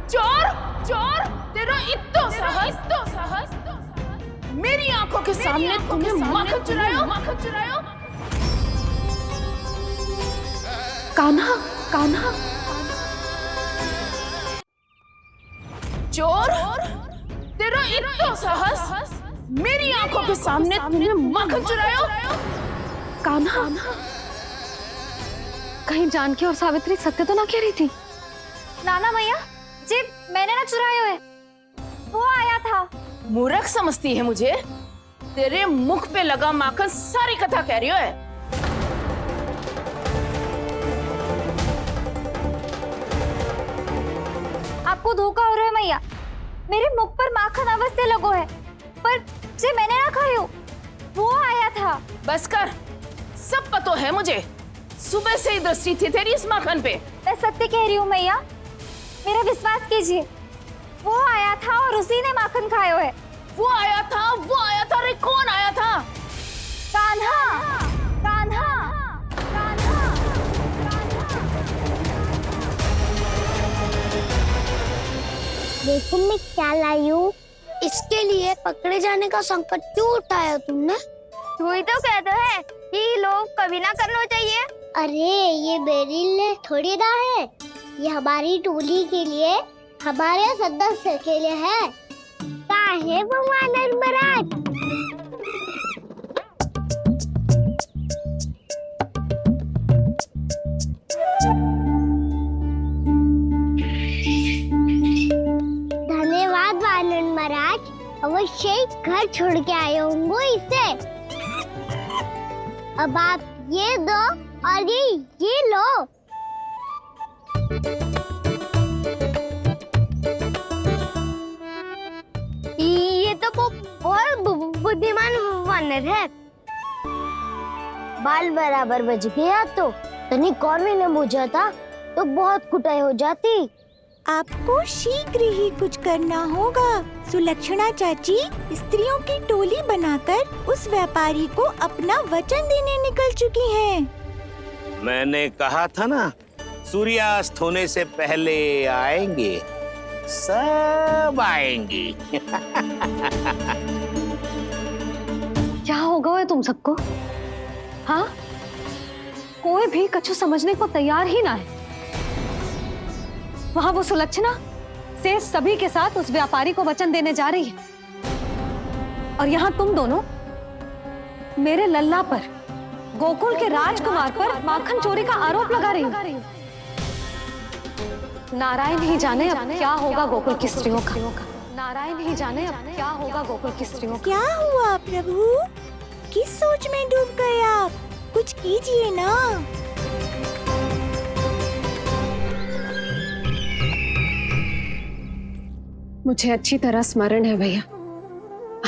चोर चोर, तेरा इतना साहस, मेरी आंखों के सामने तुमने माखन चुरायो।
कान्हा, कान्हा,
चोर, तेरा इतना साहस, मेरी आंखों के सामने तुमने माखन चुरायो।
कान्हा,
कहीं जानकी और सावित्री सत्य तो ना कह रही थी?
नाना मैया जी, मैंने ना चुरायो है, वो आया था।
मूर्ख समझती है मुझे? तेरे मुख पे लगा माखन सारी कथा कह रही है।
आपको धोखा हो रहा है मैया, मेरे मुख पर माखन अवश्य लगो है, पर जे मैंने ना खायो, वो आया था।
बस कर, सब पता है मुझे, सुबह से ही दृष्टि थी तेरी इस माखन पे।
मैं सत्य कह रही हूँ मैया, मेरा विश्वास कीजिए, वो आया था और उसी ने माखन खायो है।
वो आया था। अरे कौन आया था?
कान्हा, कान्हा, कान्हा,
देखो मैं क्या लाई हूँ। इसके लिए पकड़े जाने का संकट क्यों उठाया तुमने?
तू ही तो कहता है कि लोग कभी ना करना चाहिए।
अरे ये मेरे लिए थोड़ी ना है, ये हमारी टोली के लिए, हमारे सदस्य के लिए है। क्या है वो वानर महाराज? धन्यवाद वानर महाराज, अवश्य ही घर छोड़ के आए होंगे इसे। अब आप ये दो और ये लो। ये तो बहुत बुद्धिमान वानर है। बाल बराबर बज गया तो तनिक और मैंने बुझा था तो बहुत कुटाई हो जाती।
आपको शीघ्र ही कुछ करना होगा। सुलक्षणा चाची स्त्रियों की टोली बनाकर उस व्यापारी को अपना वचन देने निकल चुकी हैं।
मैंने कहा था ना, सूर्यास्त होने से पहले आएंगे, सब आएंगे।
क्या होगा तुम सबको? हाँ, कोई भी कछु समझने को तैयार ही ना है। वहां वो सुलक्षणा से सभी के साथ उस व्यापारी को वचन देने जा रही है, और यहाँ तुम दोनों मेरे लल्ला पर, गोकुल के राजकुमार पर माखन चोरी का आरोप लगा रही हो। नारायण ही जाने अब क्या होगा गोकुल की स्त्रियों का। नारायण ही जाने अब क्या होगा गोकुल की स्त्रियों का।
क्या हुआ प्रभु? किस सोच में डूब गए आप? कुछ कीजिए ना।
मुझे अच्छी तरह स्मरण है भैया,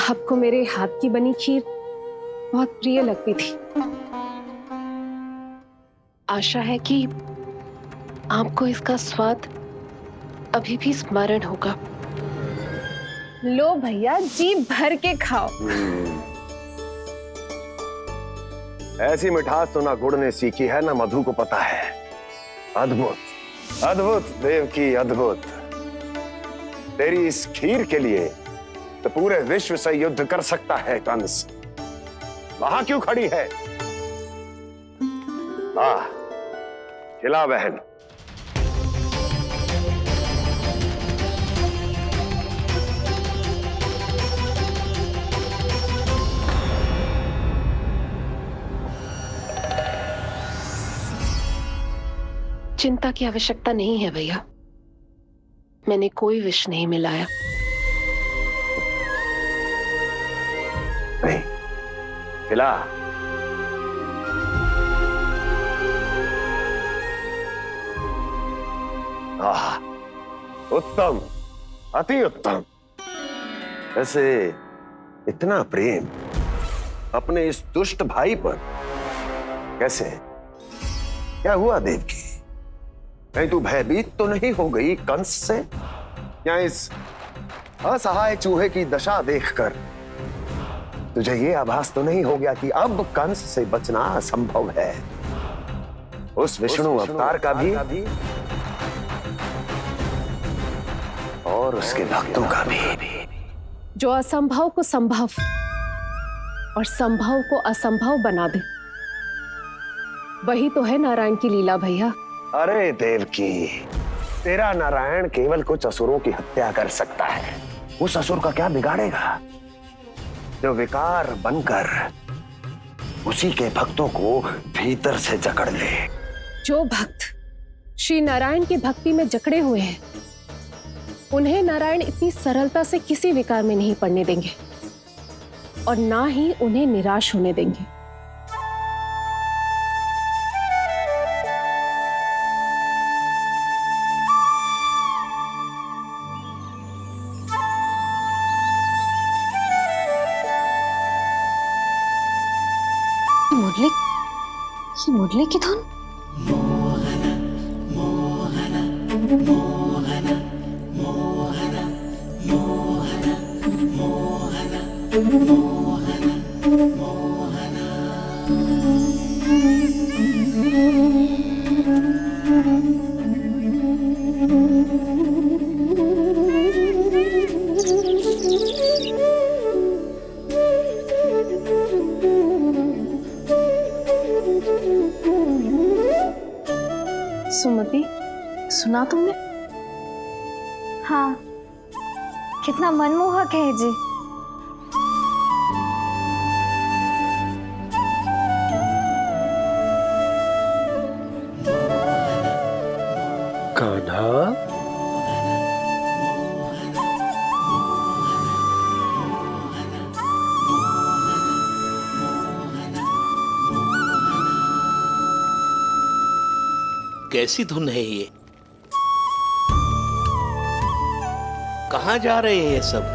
आपको मेरे हाथ की बनी खीर बहुत प्रिय लगती थी। आशा है कि आपको इसका स्वाद अभी भी स्मरण होगा। लो भैया, जी भर के खाओ।
ऐसी मिठास तो ना गुड़ ने सीखी है ना मधु को पता है। अद्भुत अद्भुत देवकी, अद्भुत। तेरी इस खीर के लिए तो पूरे विश्व से युद्ध कर सकता है कंस। वहां क्यों खड़ी है? खिला बहन।
चिंता की आवश्यकता नहीं है भैया, मैंने कोई विष नहीं मिलाया।
नहीं, खिला। उत्तम, अति उत्तम। वैसे इतना प्रेम अपने इस दुष्ट भाई पर कैसे? क्या हुआ देवकी? कहीं तू भयभीत तो नहीं हो गई कंस से? या इस असहाय चूहे की दशा देखकर तुझे ये आभास तो नहीं हो गया कि अब कंस से बचना असंभव है? उस विष्णु अवतार का भी और उसके भक्तों का भी।
जो असंभव को संभव और संभव को असंभव बना दे, वही तो है नारायण की लीला भैया।
अरे देवकी, तेरा नारायण केवल कुछ असुरों की हत्या कर सकता है। उस असुर का क्या बिगाड़ेगा जो विकार बनकर उसी के भक्तों को भीतर से जकड़ ले।
जो भक्त श्री नारायण की भक्ति में जकड़े हुए हैं, उन्हें नारायण इतनी सरलता से किसी विकार में नहीं पड़ने देंगे और ना ही उन्हें निराश होने देंगे।
मुरली की धुन।
सुमति, सुना तुमने?
हाँ, कितना मनमोहक है जी।
कान्हा,
कैसी धुन है ये? कहाँ जा रहे हैं ये सब?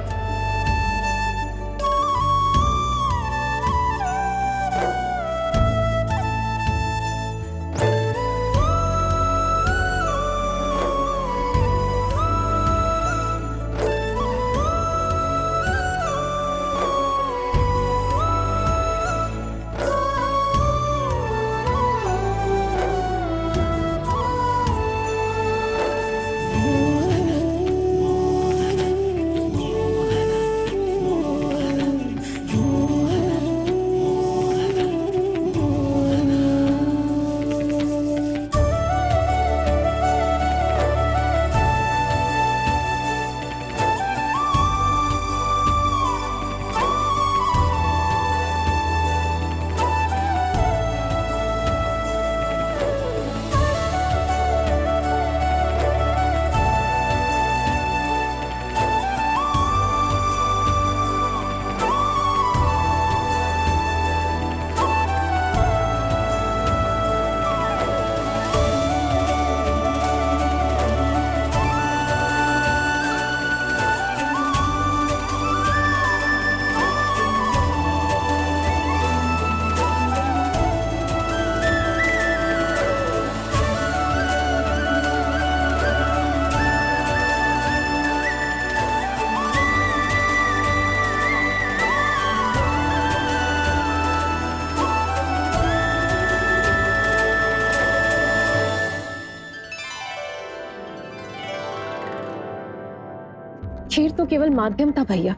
खीर तो केवल माध्यम था भैया।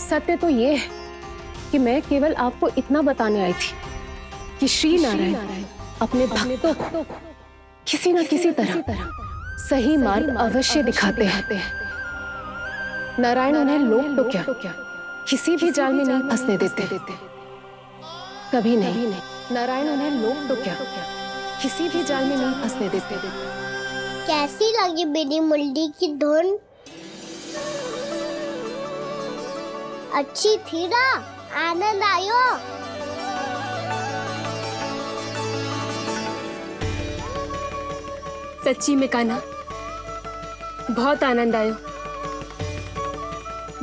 सत्य तो ये है कि मैं केवल आपको इतना बताने आई थी कि श्री नारायण अपने भक्तों को किसी न किसी तरह सही मार्ग अवश्य दिखाते हैं। नारायण उन्हें लोग तो क्या किसी भी जाल में नहीं फंसने देते, कभी नहीं। नारायण उन्हें लोग तो क्या किसी भी जाल में नहीं फंसने देते।
कैसी लगी मेरी मुंडी की धुन? अच्छी थी ना? आनंद आयो?
सच्ची में कान्हा, बहुत आनंद आयो।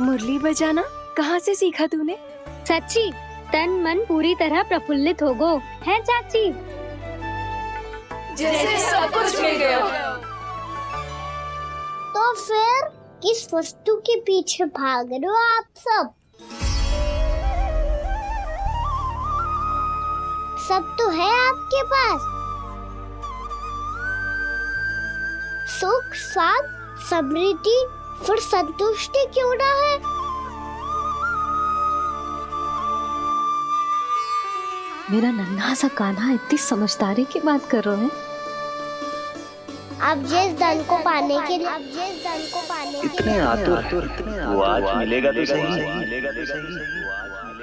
मुरली बजाना कहाँ से सीखा तूने?
सच्ची तन मन पूरी तरह प्रफुल्लित हो गो है चाची।
जैसे सब कुछ मिल गया।
तो फिर किस वस्तु के पीछे भाग रहे हो आप सब? सब तो है आपके पास। सुख, स्वाद, समृद्धि, फिर संतुष्टि क्यों ना है?
मेरा नन्हा सा कान्हा इतनी समझदारी की बात कर रहे हैं।
अब जिस धन को पाने के लिए
इतने आतुर वो आज मिलेगा तो सही,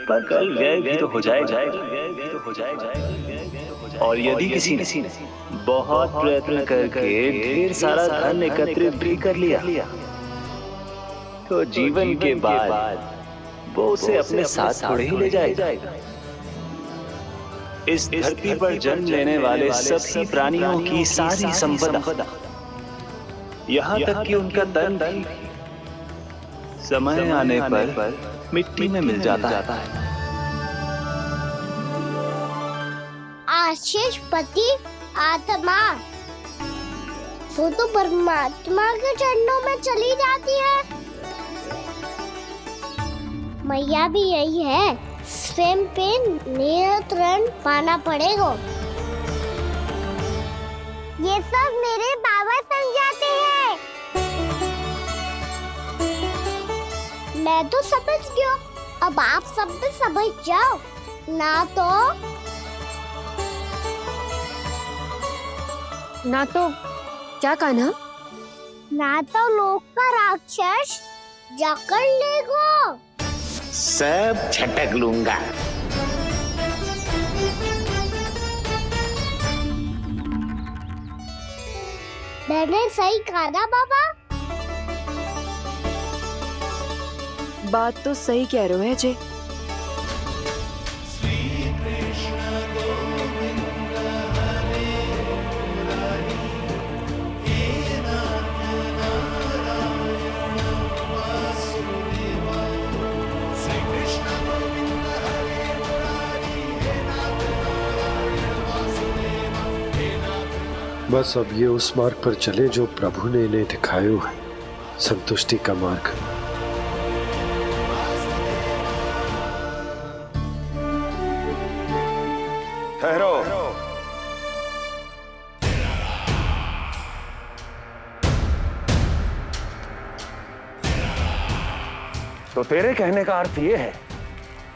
पर कल व्यय भी तो हो जाएगा। और यदि किसी ने बहुत प्रयत्न करके ढेर सारा धन एकत्रित भी कर लिया, तो जीवन के बाद वो उसे अपने साथ थोड़े ही ले जाएगा। इस धरती पर जन्म लेने वाले सभी प्राणियों की सारी संपदा, यहाँ तक कि उनका तन भी समय आने पर मिट्टी में मिल जाता है।
आशीष पति आत्मा वो तो परमात्मा के चरणों में चली जाती है। मैया भी यही है, स्वयं पे नियंत्रण पाना पड़ेगा। ये सब मेरे बाबा समझाते हैं। मैं तो समझ गया, अब आप सब भी समझ जाओ
ना तो क्या कान्हा?
ना तो लोक का राक्षस जाकर लेगो।
सब झटक लूंगा।
मैंने सही कहा ना बाबा?
बात तो सही कह रहे हो है जय।
बस अब ये उस मार्ग पर चले जो प्रभु ने इन्हें दिखाया है, संतुष्टि का मार्ग।
ठहरो। तो तेरे कहने का अर्थ यह है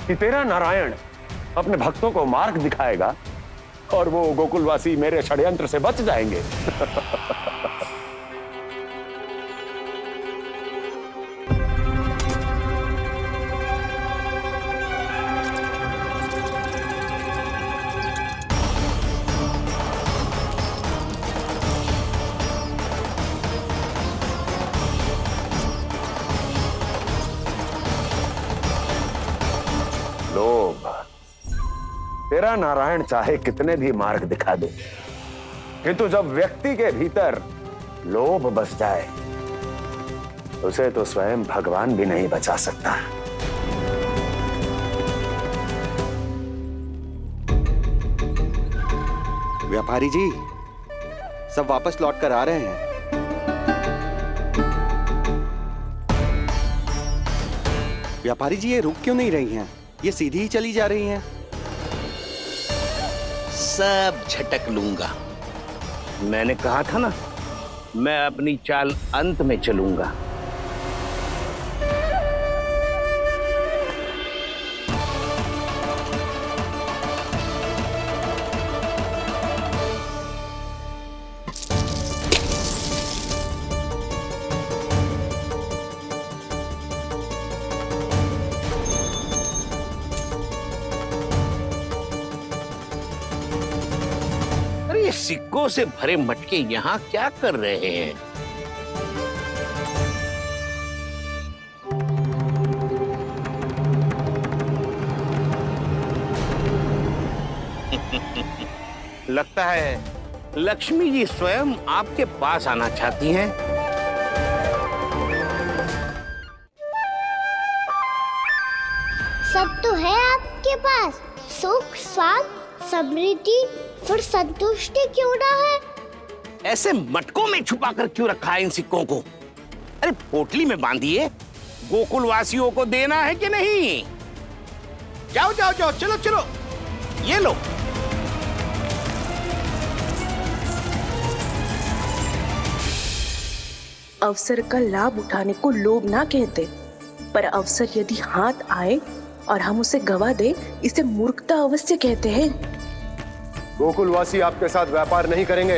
कि तेरा नारायण अपने भक्तों को मार्ग दिखाएगा और वो गोकुलवासी मेरे षड्यंत्र से बच जाएंगे। लोभ। तेरा नारायण चाहे कितने भी मार्ग दिखा दे, किंतु जब व्यक्ति के भीतर लोभ बस जाए उसे तो स्वयं भगवान भी नहीं बचा सकता।
व्यापारी जी, सब वापस लौट कर आ रहे हैं। व्यापारी जी, ये रुक क्यों नहीं रही हैं? ये सीधी ही चली जा रही हैं।
सब झटक लूंगा। मैंने कहा था ना, मैं अपनी चाल अंत में चलूंगा। सिक्कों से भरे मटके यहाँ क्या कर रहे हैं? लगता है लक्ष्मी जी स्वयं आपके पास आना चाहती हैं।
सब तो है आपके पास, सुख, स्वाद, समृद्धि, फिर संतुष्टि क्यों ना है?
ऐसे मटकों में छुपा कर क्यों रखा है इन सिक्कों को? अरे पोटली में बांधिए, गोकुल वासियों को देना है कि नहीं? जाओ जाओ जाओ, चलो चलो, ये लो।
अवसर का लाभ उठाने को लोभ ना कहते, पर अवसर यदि हाथ आए और हम उसे गवा दे, इसे मूर्खता अवश्य कहते हैं।
गोकुलवासी आपके साथ व्यापार नहीं करेंगे।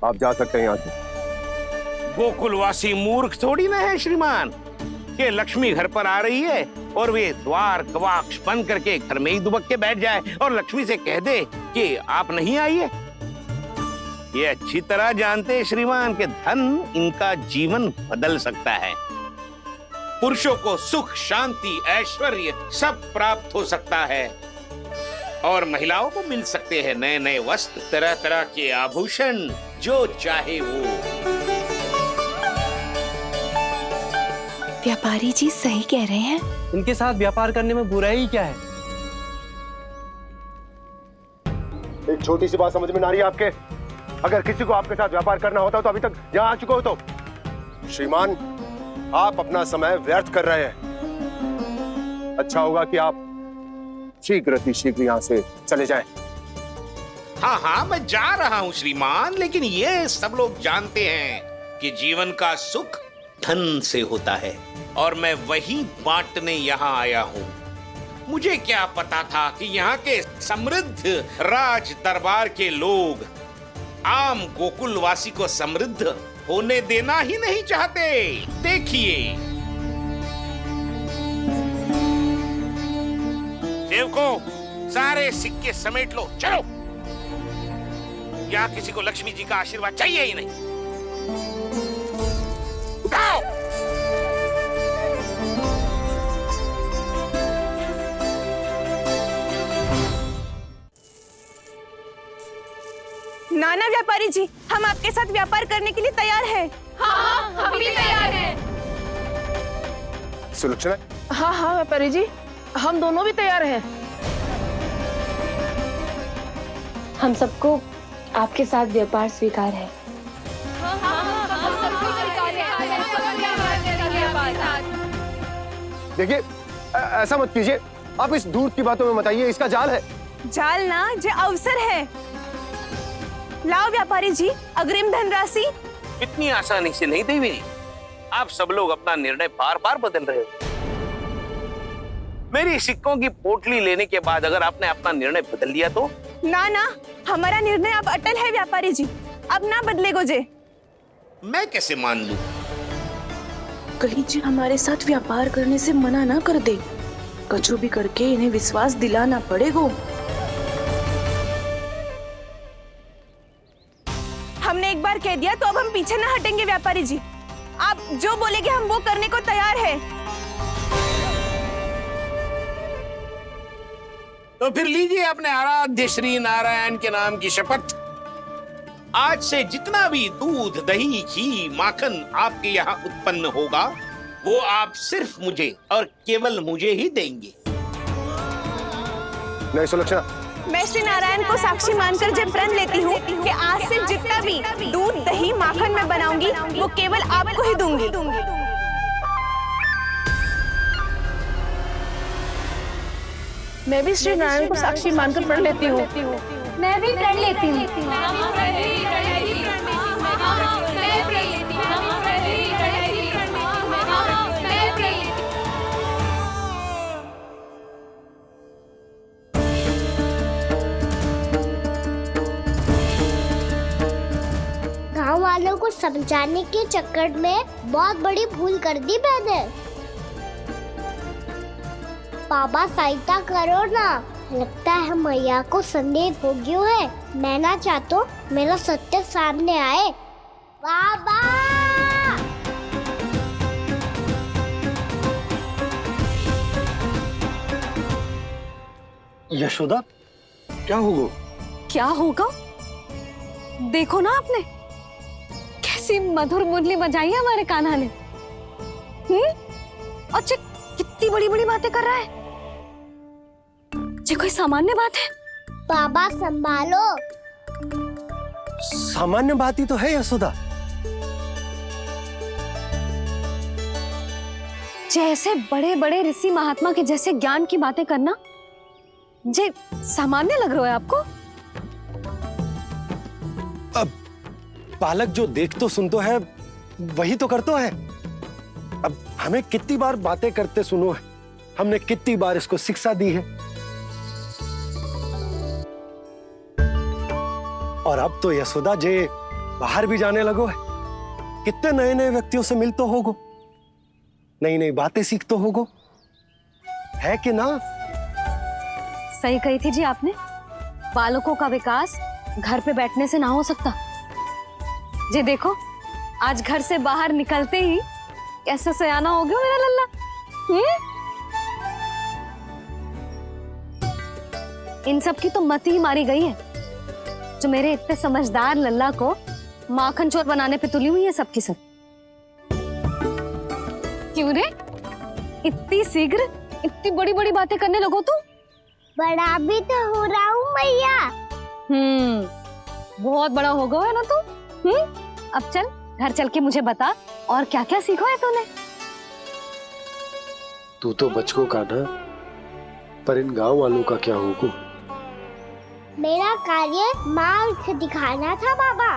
आप जा सकते हैं यहाँ से।
गोकुलवासी मूर्ख थोड़ी ना है श्रीमान, कि लक्ष्मी घर पर आ रही है और वे द्वार कवाक्ष बंद करके घर में ही दुबक के बैठ जाए और लक्ष्मी से कह दे कि आप नहीं आइए। ये अच्छी तरह जानते हैं श्रीमान कि धन इनका जीवन बदल सकता है। पुरुषों को सुख, शांति, ऐश्वर्य सब प्राप्त हो सकता है और महिलाओं को मिल सकते हैं नए नए वस्त्र, तरह तरह के आभूषण, जो चाहे वो।
व्यापारी जी सही कह रहे हैं।
इनके साथ व्यापार करने में बुराई क्या है?
एक छोटी सी बात समझ में ना रही है आपके? अगर किसी को आपके साथ व्यापार करना होता तो अभी तक यहाँ आ चुके हो। तो श्रीमान, आप अपना समय व्यर्थ कर रहे हैं। अच्छा होगा कि आप शीघ्र यहाँ से चले जाएं।
हाँ हाँ, मैं जा रहा हूँ श्रीमान, लेकिन ये सब लोग जानते हैं कि जीवन का सुख धन से होता है और मैं वही बांटने यहाँ आया हूँ। मुझे क्या पता था कि यहाँ के समृद्ध राज दरबार के लोग आम गोकुलवासी को समृद्ध होने देना ही नहीं चाहते। देखिए सेवकों, सारे सिक्के समेट लो, चलो। यहाँ किसी को लक्ष्मी जी का आशीर्वाद चाहिए ही नहीं। उठाओ।
नाना व्यापारी जी, हम आपके साथ व्यापार करने के लिए तैयार हैं।
हाँ, हम भी तैयार हैं।
सुलक्षणा?
हाँ हाँ व्यापारी जी, हम दोनों भी तैयार हैं।
हम सबको आपके साथ व्यापार स्वीकार है।
देखिए, ऐसा मत कीजिए। आप इस दूध की बातों में मत आइए, इसका जाल है।
जाल ना, जे अवसर है। लाओ व्यापारी जी, अग्रिम धनराशि।
इतनी आसानी से नहीं देवी जी। आप सब लोग अपना निर्णय बार बार बदल रहे हो। मेरी सिक्कों की पोटली लेने के बाद अगर आपने अपना निर्णय बदल लिया तो?
ना ना, हमारा निर्णय अब अटल है व्यापारी जी, अब ना बदलेगो जे।
मैं कैसे मान लूं?
कली जी हमारे साथ व्यापार करने से मना ना कर दे। कचो भी करके इन्हें विश्वास दिलाना पड़ेगा।
हमने एक बार कह दिया तो अब हम पीछे ना हटेंगे व्यापारी जी। आप जो बोलेंगे हम वो करने को तैयार है।
तो फिर लीजिए अपने आराध्य श्री नारायण के नाम की शपथ। आज से जितना भी दूध, दही, घी, माखन आपके यहाँ उत्पन्न होगा वो आप सिर्फ मुझे और केवल मुझे ही देंगे।
नहीं सुलक्षणा,
मैं श्री नारायण को साक्षी मानकर जब प्रण लेती हूँ कि आज से जितना भी दूध, दही, माखन मैं बनाऊंगी वो केवल आपको ही दूंगी।
मैं भी श्री नारायण को साक्षी मानकर प्रण लेती हूँ।
मैं भी प्रण लेती हूँ।
गांव वालों को समझाने के चक्कर में बहुत बड़ी भूल कर दी मैंने। बाबा सहायता करो ना, लगता है मैया को संदेह हो गया है। मैं ना चाहता मेरा सत्य सामने आए। बाबा!
यशोदा, क्या होगा?
क्या होगा? देखो ना आपने कैसी मधुर मुरली बजाई है हमारे कान्हा ने। अच्छा, कितनी बड़ी बड़ी बातें कर रहा है। ये कोई सामान्य बात है?
बाबा संभालो।
सामान्य बात ही तो है यशोदा।
जैसे बड़े बड़े ऋषि महात्मा के जैसे ज्ञान की बातें करना जे सामान्य लग रहा है आपको?
अब बालक जो देख तो सुन तो है वही तो करतो है। अब हमें कितनी बार बातें करते सुनो है, हमने कितनी बार इसको शिक्षा दी है। और अब तो यशोदा जे बाहर भी जाने लगो है, कितने नए नए व्यक्तियों से मिल तो होगो, नई नई बातें सीख तो होगो, है कि ना?
सही कही थी जी आपने। बालकों का विकास घर पे बैठने से ना हो सकता। जी देखो, आज घर से बाहर निकलते ही कैसे सयाना हो गया मेरा लल्ला। इन सब की तो मत ही मारी गई है, जो मेरे इतने समझदार लल्ला को माखन चोर बनाने पे तुली हुई है सबकी सब। क्यों रे, इतनी शीघ्र इतनी बड़ी बड़ी बातें करने लगो तू?
बड़ा भी तो हो रहा हूँ मैया।
बहुत बड़ा हो गया है ना तू। अब चल घर चल के मुझे बता और क्या क्या सीखा है तूने।
तू तो बचको का ना, पर इन गांव वालों का क्या होगा?
मेरा कार्य मार्ग दिखाना था बाबा।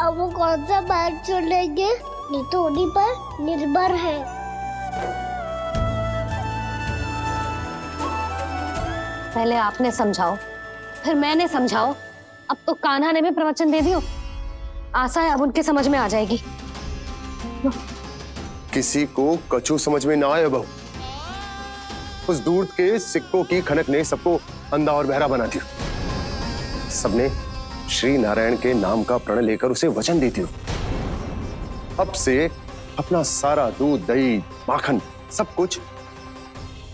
अब वो कौन सा मार्ग चुनेंगे, ये तो उन्हीं पर निर्भर है।
पहले आपने समझाओ, फिर मैंने समझाओ, अब तो कान्हा ने भी प्रवचन दे दियो। आशा है अब उनके समझ में आ जाएगी।
किसी को कछु समझ में ना आए बहू। उस दूध के सिक्कों की खनक ने सबको अंधा और बहरा बना दिया। सबने श्री नारायण के नाम का प्रण लेकर उसे वचन दी थी। अब से अपना सारा दूध, दही, माखन सब कुछ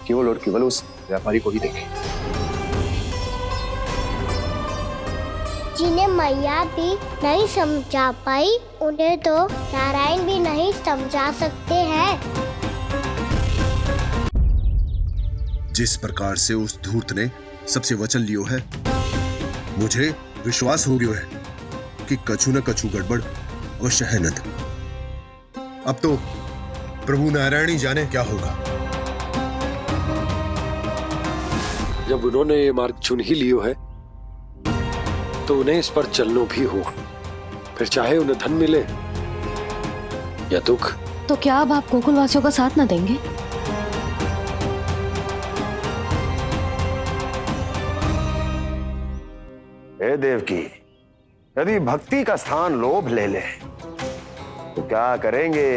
केवल और केवल उस व्यापारी को ही देंगे।
जिन्हें मैया भी नहीं समझा पाई, उन्हें तो नारायण भी नहीं समझा सकते हैं।
जिस प्रकार से उस धूर्त ने सबसे वचन लियो है, मुझे विश्वास हो गया है कि कछु न कछु गड़बड़ अवश्य है। नंद, अब तो प्रभु नारायण ही जाने क्या होगा।
जब उन्होंने ये मार्ग चुन ही लियो है तो उन्हें इस पर चलना भी हो, फिर चाहे उन्हें धन मिले या दुख।
तो क्या अब आप गोकुल वासियों का साथ न देंगे?
हे देवकी, यदि भक्ति का स्थान लोभ ले ले तो क्या करेंगे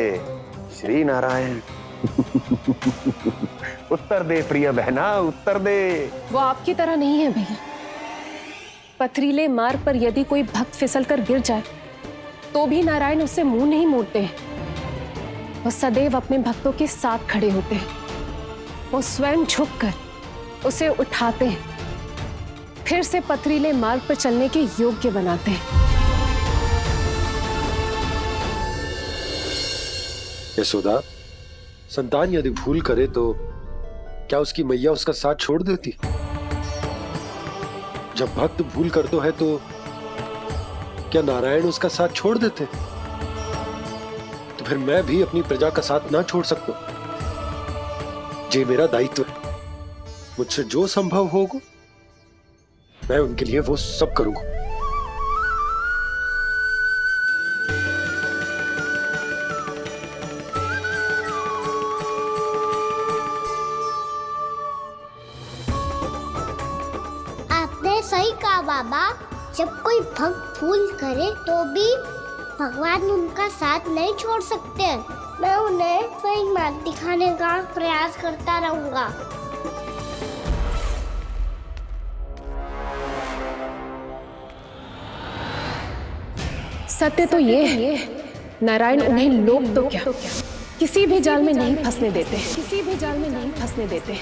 श्री नारायण? उत्तर दे प्रिय बहना, उत्तर दे।
वो आपकी तरह नहीं है भैया। पथरीले मार्ग पर यदि कोई भक्त फिसलकर गिर जाए तो भी नारायण उससे मुंह नहीं मोड़ते हैं। वो सदैव अपने भक्तों के साथ खड़े होते हैं। वो स्वयं झुककर उसे उठाते हैं, फिर से पथरीले मार्ग पर चलने के योग्य बनाते हैं।
यशोदा, संतान यदि भूल करे तो क्या उसकी मैया उसका साथ छोड़ देती? जब भक्त भूल करता है तो क्या नारायण उसका साथ छोड़ देते? तो फिर मैं भी अपनी प्रजा का साथ ना छोड़ सकता। ये मेरा दायित्व है। मुझसे जो संभव होगा मैं उनके लिए वो सब करूंगा।
सही कहा बाबा, जब कोई भक्त भूल करे तो भी भगवान उनका साथ नहीं छोड़ सकते। मैं उन्हें सही मार्ग दिखाने का प्रयास करता रहूंगा।
सत्य तो ये है, नारायण उन्हें लोग तो क्या किसी भी जाल में नहीं फंसने देते, किसी भी जाल में नहीं फंसने देते।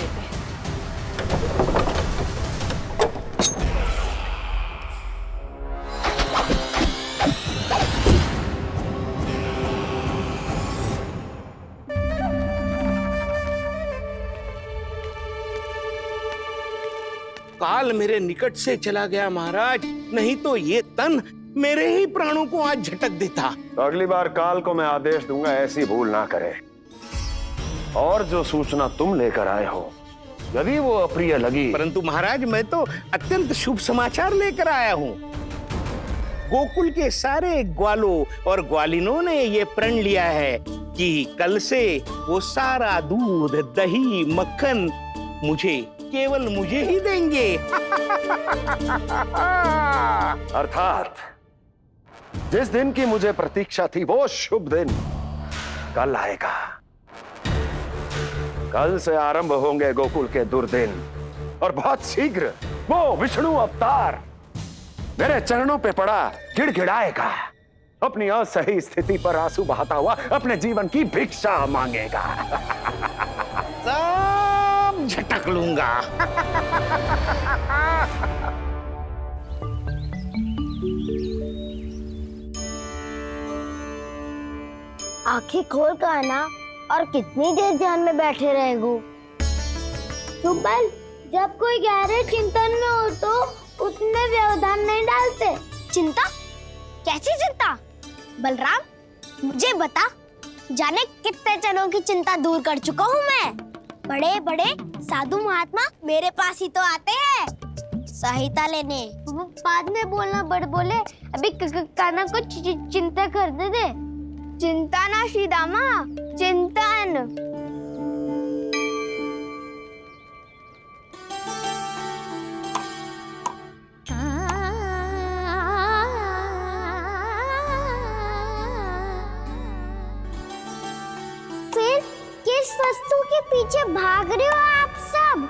काल मेरे निकट से चला गया महाराज, नहीं तो ये तन मेरे ही प्राणों को आज झटक देता।
तो अगली बार काल को मैं आदेश दूंगा ऐसी भूल ना करे। और जो सूचना तुम लेकर आए हो यदि वो अप्रिय लगी,
परंतु महाराज मैं तो अत्यंत शुभ समाचार लेकर आया हूँ। गोकुल के सारे ग्वालों और ग्वालिनों ने ये प्रण लिया है कि कल से वो सारा दूध, दही, मक्खन मुझे, केवल मुझे ही देंगे।
अर्थात जिस दिन की मुझे प्रतीक्षा थी वो शुभ दिन कल आएगा। कल से आरंभ होंगे गोकुल के दुर्दिन और बहुत शीघ्र वो विष्णु अवतार मेरे चरणों पे पड़ा गिड़गिड़ाएगा, अपनी असही स्थिति पर आंसू बहाता हुआ अपने जीवन की भिक्षा मांगेगा।
सब झटक लूंगा।
आंखें खोल कर आना, और कितनी देर ध्यान में बैठे रहेगो? सुबल, जब कोई गहरे चिंतन में हो तो उसमें व्यवधान नहीं डालते। चिंता? कैसी चिंता? बलराम, मुझे बता, जाने कितने जनों की चिंता दूर कर चुका हूँ मैं। बड़े बड़े साधु महात्मा मेरे पास ही तो आते हैं सहायता लेने। वो बाद में बोलना बड़ बोले, अभी कान्हा को चिंता करने दे। चिंता ना श्रीदामा, चिंतन। भाग रहे हो आप सब?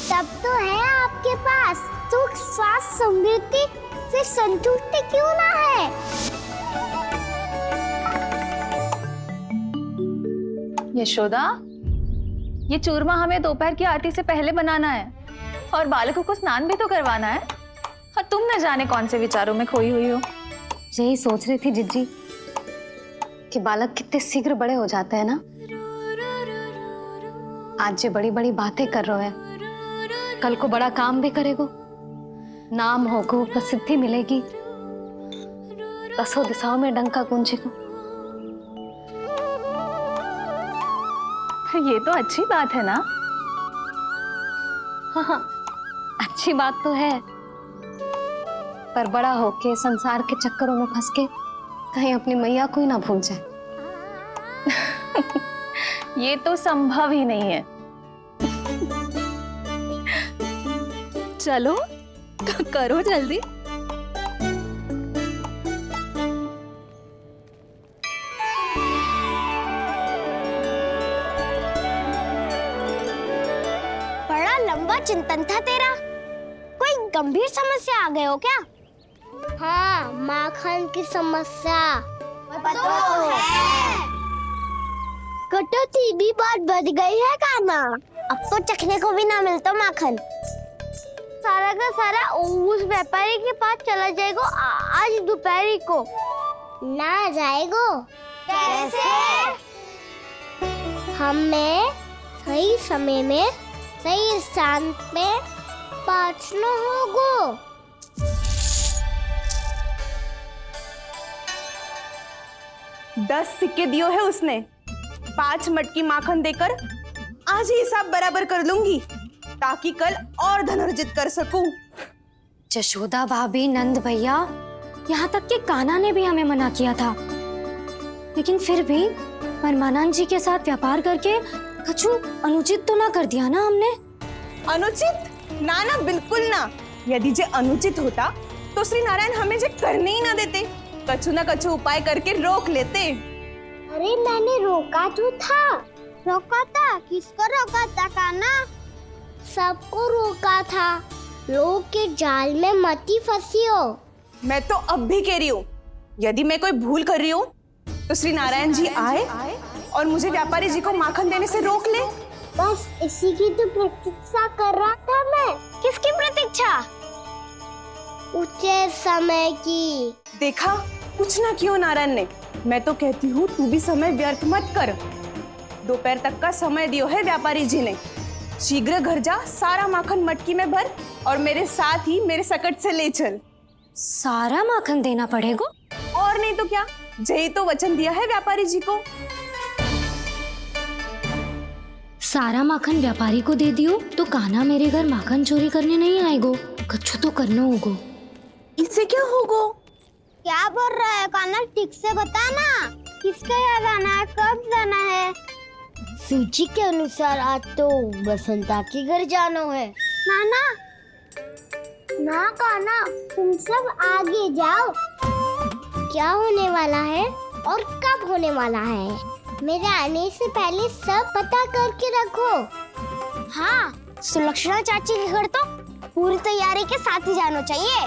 सब तो है आपके पास, सुख स्वास्थ्य समृद्धि से संतुष्टि क्यों ना है?
यशोदा, ये चूरमा हमें दोपहर की आरती से पहले बनाना है और बालकों को स्नान भी तो करवाना है। और तुम न जाने कौन से विचारों में खोई हुई हो।
यही सोच रही थी जिज्जी कि बालक कितने शीघ्र बड़े हो जाते हैं ना। आज ये बड़ी बड़ी बातें कर रहे हैं, कल को बड़ा काम भी करेगो, नाम होगो, प्रसिद्धि मिलेगी, दसों दिशाओं में डंका गूंजेगो।
ये तो अच्छी बात है ना।
हाँ, अच्छी बात तो है, पर बड़ा होके संसार के चक्करों में फंस के कहीं अपनी मैया को ही ना भूल जाए।
ये तो संभव ही नहीं है।
चलो करो जल्दी।
बड़ा लंबा चिंतन था तेरा। कोई गंभीर समस्या आ गए हो क्या? हाँ, माखन की समस्या तो है। कटौती भी बहुत बढ़ गई है काना। अब तो चखने को भी ना मिलता माखन। सारा का सारा उस व्यापारी के पास चला जाएगा आज दोपहर को। ना जाएगो? कैसे? हमें सही समय में सही स्थान पे पहुंचना होगा।
10 सिक्के दियो है उसने, 5 मटकी माखन देकर आज ही हिसाब बराबर कर लूंगी ताकि कल और धन अर्जित कर सकूं।
जशोदा भाभी, नंद भैया, यहाँ तक कि कान्हा ने भी हमें मना किया था, लेकिन फिर भी परमानंद जी के साथ व्यापार करके कछु अनुचित तो ना कर दिया ना हमने?
अनुचित? ना ना, बिल्कुल ना। यदि जे अनुचित होता तो श्री नारायण हमें जे करने ही ना देते, कछु ना कछु उपाय करके रोक लेते।
अरे मैंने रोका तो था। रोका था? किसको रोका था कान्हा? सबको रोका था। लोग के जाल में मत ही फंसी हो।
मैं तो अब भी कह रही हूँ, यदि मैं कोई भूल कर रही हूँ तो श्री नारायण जी आए और मुझे व्यापारी जी को माखन देने से रोक ले।
बस इसी की तो प्रतीक्षा कर रहा था मैं। किसकी प्रतीक्षा? उचित समय की।
देखा, कुछ ना क्यों नारायण ने। मैं तो कहती हूँ तू भी समय व्यर्थ मत कर। दोपहर तक का समय दियो है व्यापारी जी ने। शीघ्र घर जा, सारा माखन मटकी में भर और मेरे साथ ही मेरे सकट से ले चल।
सारा माखन देना पड़ेगा?
और नहीं तो क्या, जय तो वचन दिया है व्यापारी जी को।
सारा माखन व्यापारी को दे दियो तो कान्हा मेरे घर माखन चोरी करने नहीं आएगो। कछु तो करना होगा।
इससे क्या होगा?
क्या बोल रहा है कान्हा? ठीक से बता ना। किसका याद आना है? कब जाना है? सूची के अनुसार आज तो बसंता के घर जाना है। नाना, ना कान्हा, तुम सब आगे जाओ। क्या होने वाला है और कब होने वाला है, मेरे आने से पहले सब पता करके रखो। हाँ, सुलक्षणा चाची के घर तो पूरी तैयारी के साथ ही जाना चाहिए।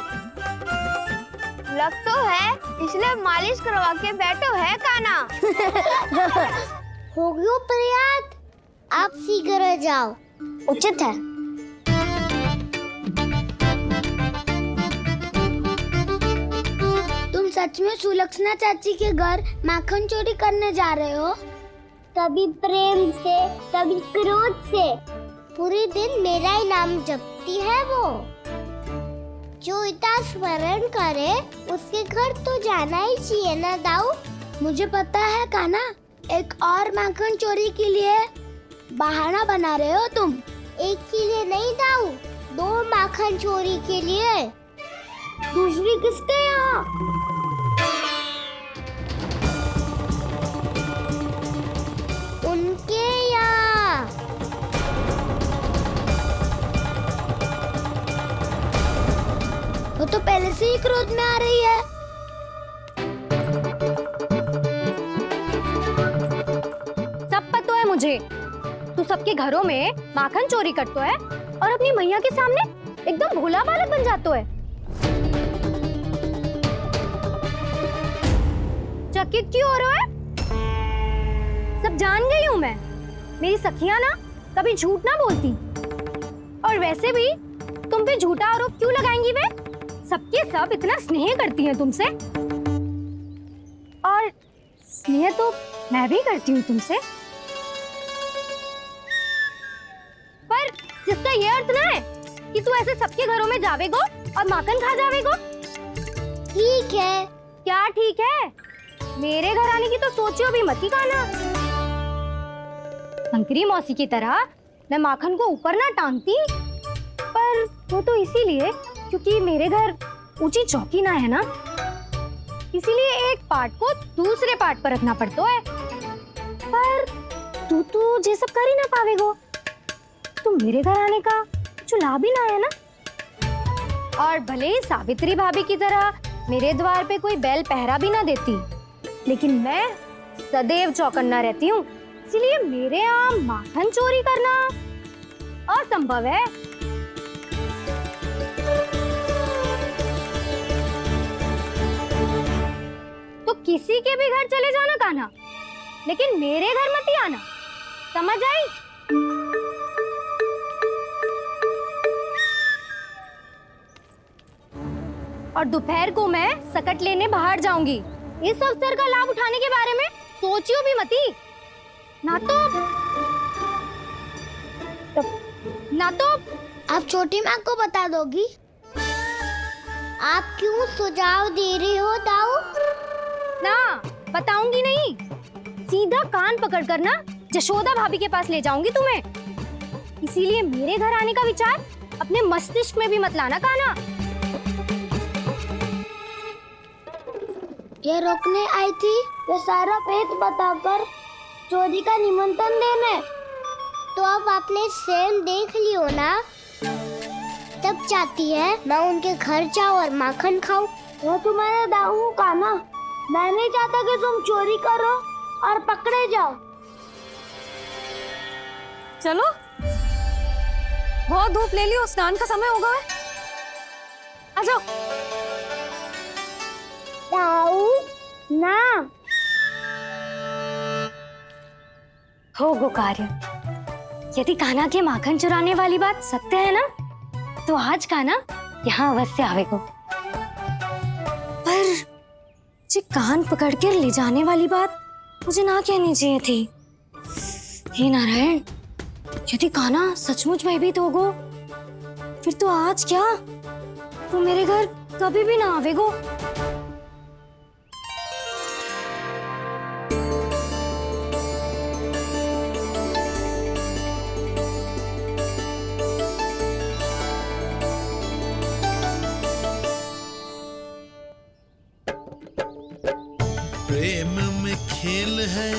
लग तो है, इसलिए मालिश करवा के बैठो है कान्हा।
हो गयो प्रयास, आप शीघ्र जाओ, उचित है। तुम सच में सुलक्षणा चाची के घर माखन चोरी करने जा रहे हो? कभी प्रेम से, कभी क्रोध से, पूरे दिन मेरा ही नाम जपती है वो। जो इतना स्मरण करे उसके घर तो जाना ही चाहिए ना दाऊ। मुझे पता है कान्हा, एक और माखन चोरी के लिए बहाना बना रहे हो तुम। एक के लिए नहीं दाऊ, 2 माखन चोरी के लिए। दूसरी किसके यहाँ? उनके यहाँ। वो तो पहले से ही क्रोध में आ रही है।
सब पता है मुझे, तू सबके घरों में माखन चोरी करतो है और अपनी मैया के सामने एकदम भोला बालक बन जातो है। चकित क्यों हो रहे हो? सब जान गई हूँ मैं, मेरी सखियां ना कभी झूठ ना बोलती। और वैसे भी तुम पे झूठा आरोप क्यों लगाएंगी वे? सबके सब इतना स्नेह करती हैं तुमसे, और स्नेह तो मैं भी करती हूँ तुमसे। पर जिसका ये अर्थ ना है कि तू ऐसे सबके घरों में जावेगो और माखन खा जावेगो।
ठीक है।
क्या ठीक है? मेरे घर आने की तो सोचियो भी मत ही खाना। शंकरी मौसी की तरह मैं माखन को ऊपर ना टांगती, पर वो तो इसीलिए क्योंकि मेरे घर ऊंची चौकी ना है ना, इसीलिए एक पार्ट को दूसरे पार्ट पर रखना पड़ता है। पर तू तो ये सब कर ही ना पावेगो, तो मेरे घर आने का कुछ लाभ ही ना है ना। और भले ही सावित्री भाभी की तरह मेरे द्वार पे कोई बैल पहरा भी ना देती, लेकिन मैं सदैव चौकन्ना रहती हूँ, इसलिए मेरे यहाँ माखन चोरी करना असंभव है। तो किसी के भी घर चले जाना कान्हा, लेकिन मेरे घर मत ही आना, समझ आई? और दोपहर को मैं सकट लेने बाहर जाऊंगी। इस अवसर का लाभ उठाने के बारे में सोचियो भी मती, ना तो
आप छोटी माँ को बता दोगी? आप क्यों सुझाव दे रही हो दाऊ?
ना बताऊंगी नहीं, सीधा कान पकड़ कर ना जशोदा भाभी के पास ले जाऊंगी तुम्हें। इसीलिए मेरे घर आने का विचार अपने मस्तिष्क में भी मत लाना कान्हा।
ये रोकने आई थी वे सारा भेद बताकर चोरी का निमंत्रण देने, तो अब आपने स्वयं देख लियो ना। तब चाहती है मैं उनके घर जाऊँ और माखन खाऊं। वो तुम्हारे दाऊ का ना, मैं नहीं चाहता कि तुम चोरी करो और पकड़े जाओ।
चलो, बहुत धूप ले ली, स्नान का समय होगा। आ जाओ।
दाऊ ना
हो गो कार्य। यदि कान्हा के माखन चुराने वाली बात सत्य है ना, तो आज कान्हा यहाँ अवश्य आवेगो। पर जे कान पकड़ कर ले जाने वाली बात मुझे ना कहनी चाहिए थी। हे नारायण, यदि कान्हा सचमुच भयभीत होगो, फिर तो आज क्या, तो मेरे घर कभी भी ना आवेगो।
प्रेम में खेल है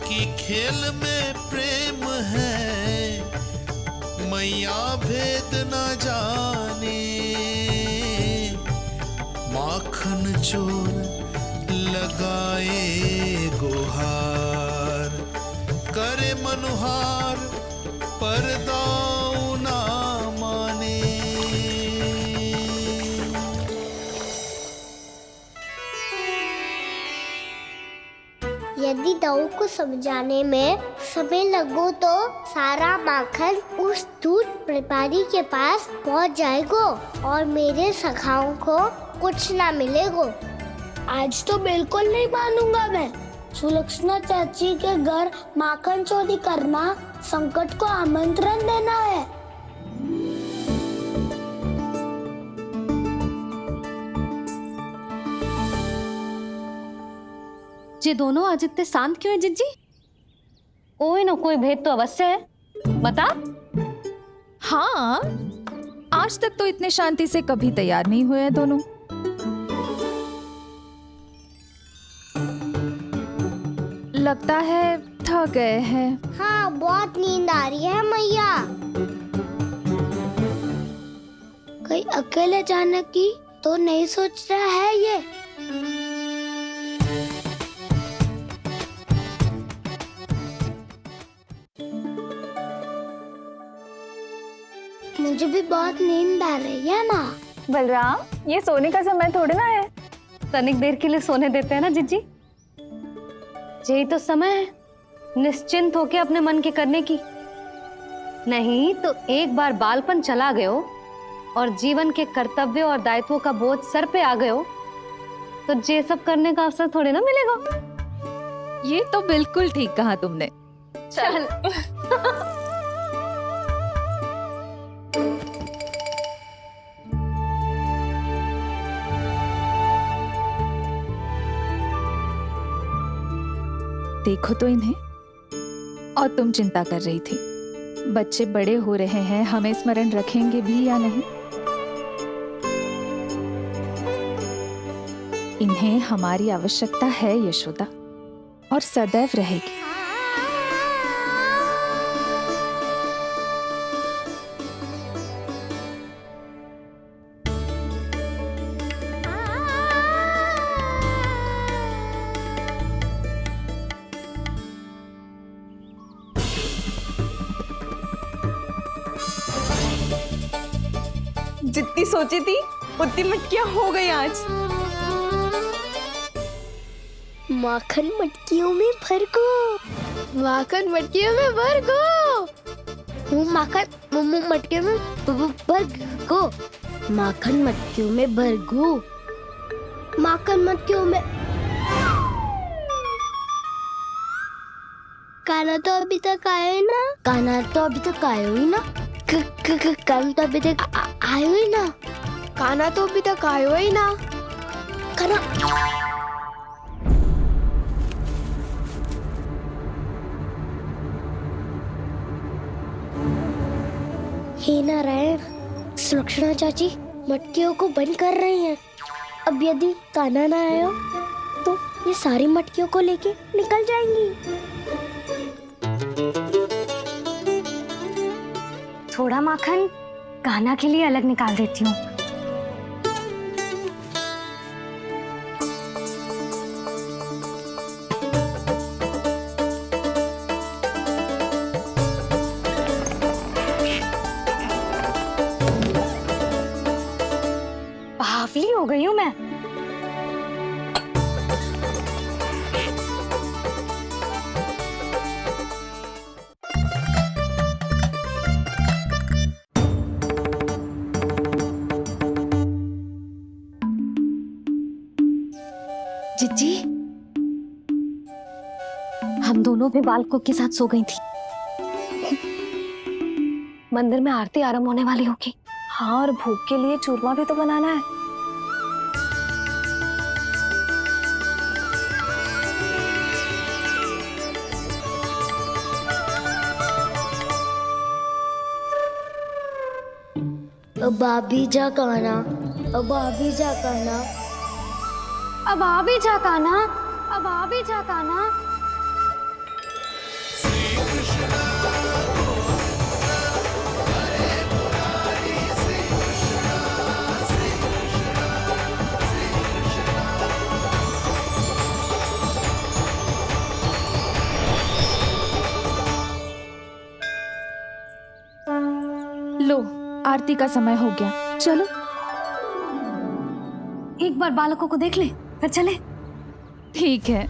कि खेल में प्रेम है, मैया भेद न जाने। माखन चोर लगाए गुहार, करे मनुहार पर दाऊ ना माने।
यदि दाऊ को समझाने में समय लगो तो सारा माखन उस दूध व्यापारी के पास पहुंच जाएगो और मेरे सखाओं को कुछ ना मिलेगो। आज तो बिल्कुल नहीं मानूंगा मैं। सुलक्षणा चाची के घर माखन चोरी करना संकट को आमंत्रण देना है।
ये दोनों आज इतने शांत क्यों है जिज्जी? कोई ना कोई भेद तो अवश्य है, बता।
हाँ, आज तक तो इतने शांति से कभी तैयार नहीं हुए हैं दोनों। लगता है थक गए हैं।
हाँ, बहुत नींद आ रही है मैया। कहीं अकेले जाने की तो नहीं सोच रहा है ये? मुझे भी बहुत नींद आ रही है माँ।
बलराम, ये सोने का समय थोड़ी ना है।
तनिक देर के लिए सोने देते हैं ना जिज्जी। यही तो समय है निश्चिंत होके अपने मन के करने की। नहीं तो एक बार बालपन चला गयो और जीवन के कर्तव्यों और दायित्वों का बोझ सर पे आ गयो तो ये सब करने का अवसर थोड़ी ना मिलेगा।
ये तो बिल्कुल ठीक कहा तुमने।
चल
देखो तो इन्हें। और तुम चिंता कर रही थी बच्चे बड़े हो रहे हैं, हमें स्मरण रखेंगे भी या नहीं। इन्हें हमारी आवश्यकता है यशोदा, और सदैव रहेगी।
जितनी सोची थी उतनी मटकियां हो गई आज।
माखन मटकियों में भर को, माखन मटकियों में भर को, माखन मटकियों में भर को, माखन मटकियों में भर को, माखन मटकियों में। काना तो अभी तक आए ना, काना तो अभी तक आयो ही ना, काना तो अभी तक आयो ही ना, काना तो अभी तक आयो ही ना, काना। हे नारायण, सुलक्षणा चाची मटकियों को बंद कर रही हैं। अब यदि कान्हा ना आया तो ये सारी मटकियों को लेके निकल जाएंगी।
थोड़ा माखन कान्हा के लिए अलग निकाल देती हूँ। बावली हो गई हूँ मैं। जिज्जी, हम दोनों भी बालकों के साथ सो गई थी। मंदिर में आरती आरंभ होने वाली होगी।
हाँ, और भूख के लिए चूरमा भी तो बनाना है।
अब आभी जा कान्हा, अब आभी जा कान्हा,
अब आ भी जा कान्हा, अब आ भी जा कान्हा।
लो, आरती का समय हो गया, चलो।
एक बार बालकों को देख ले फिर चले।
ठीक है।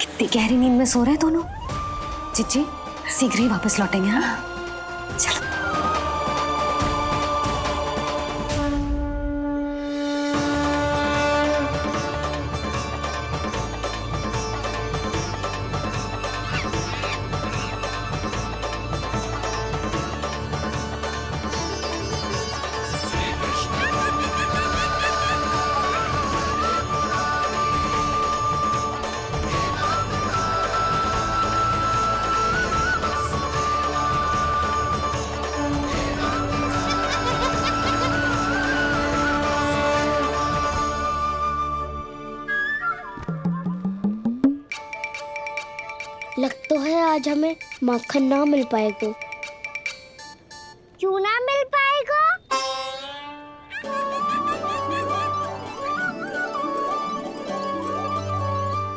कितनी गहरी नींद में सो रहे हैं दोनों। जिज्जी शीघ्र ही वापस लौटेंगे। हाँ चलो।
लगता है आज हमें माखन ना मिल पाएगा। क्यों ना मिल पाएगा?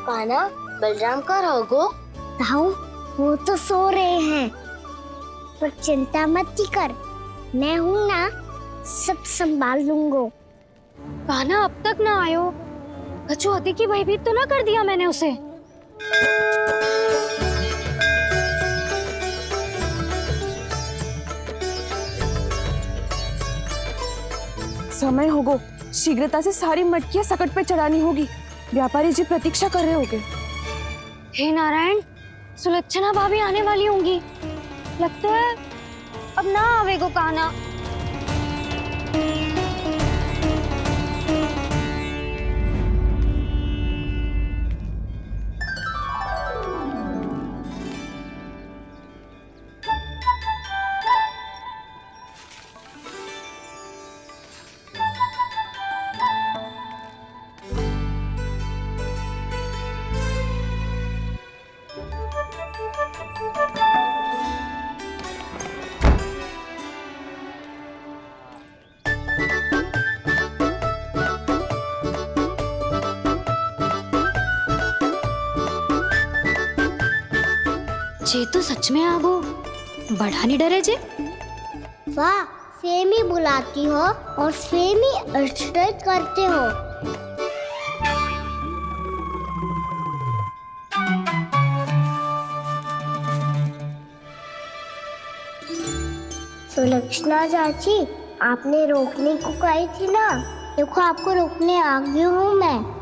कान्हा, बलराम का रहोगो? ताऊ, वो तो सो रहे हैं, पर चिंता मत कर, मैं हूँ ना, सब संभाल लूंगा।
कान्हा अब तक ना आयो, कछु अति की भयभीत तो ना कर दिया मैंने उसे?
समय होगो, शीघ्रता से सारी मटकियां सकट पे चढ़ानी होगी। व्यापारी जी प्रतीक्षा कर रहे होंगे।
हे नारायण, सुलक्षणा भाभी आने वाली होंगी। लगता है अब ना आवेगो कान्हा। जे तो सच में आगो, बड़ा नहीं डरे जे।
वाह, सेम ही बुलाती हो और सेम ही अर्चना करते हो। सुलक्षणा चाची, आपने रोकने को कही थी ना, देखो आपको रोकने आ गई हूँ मैं।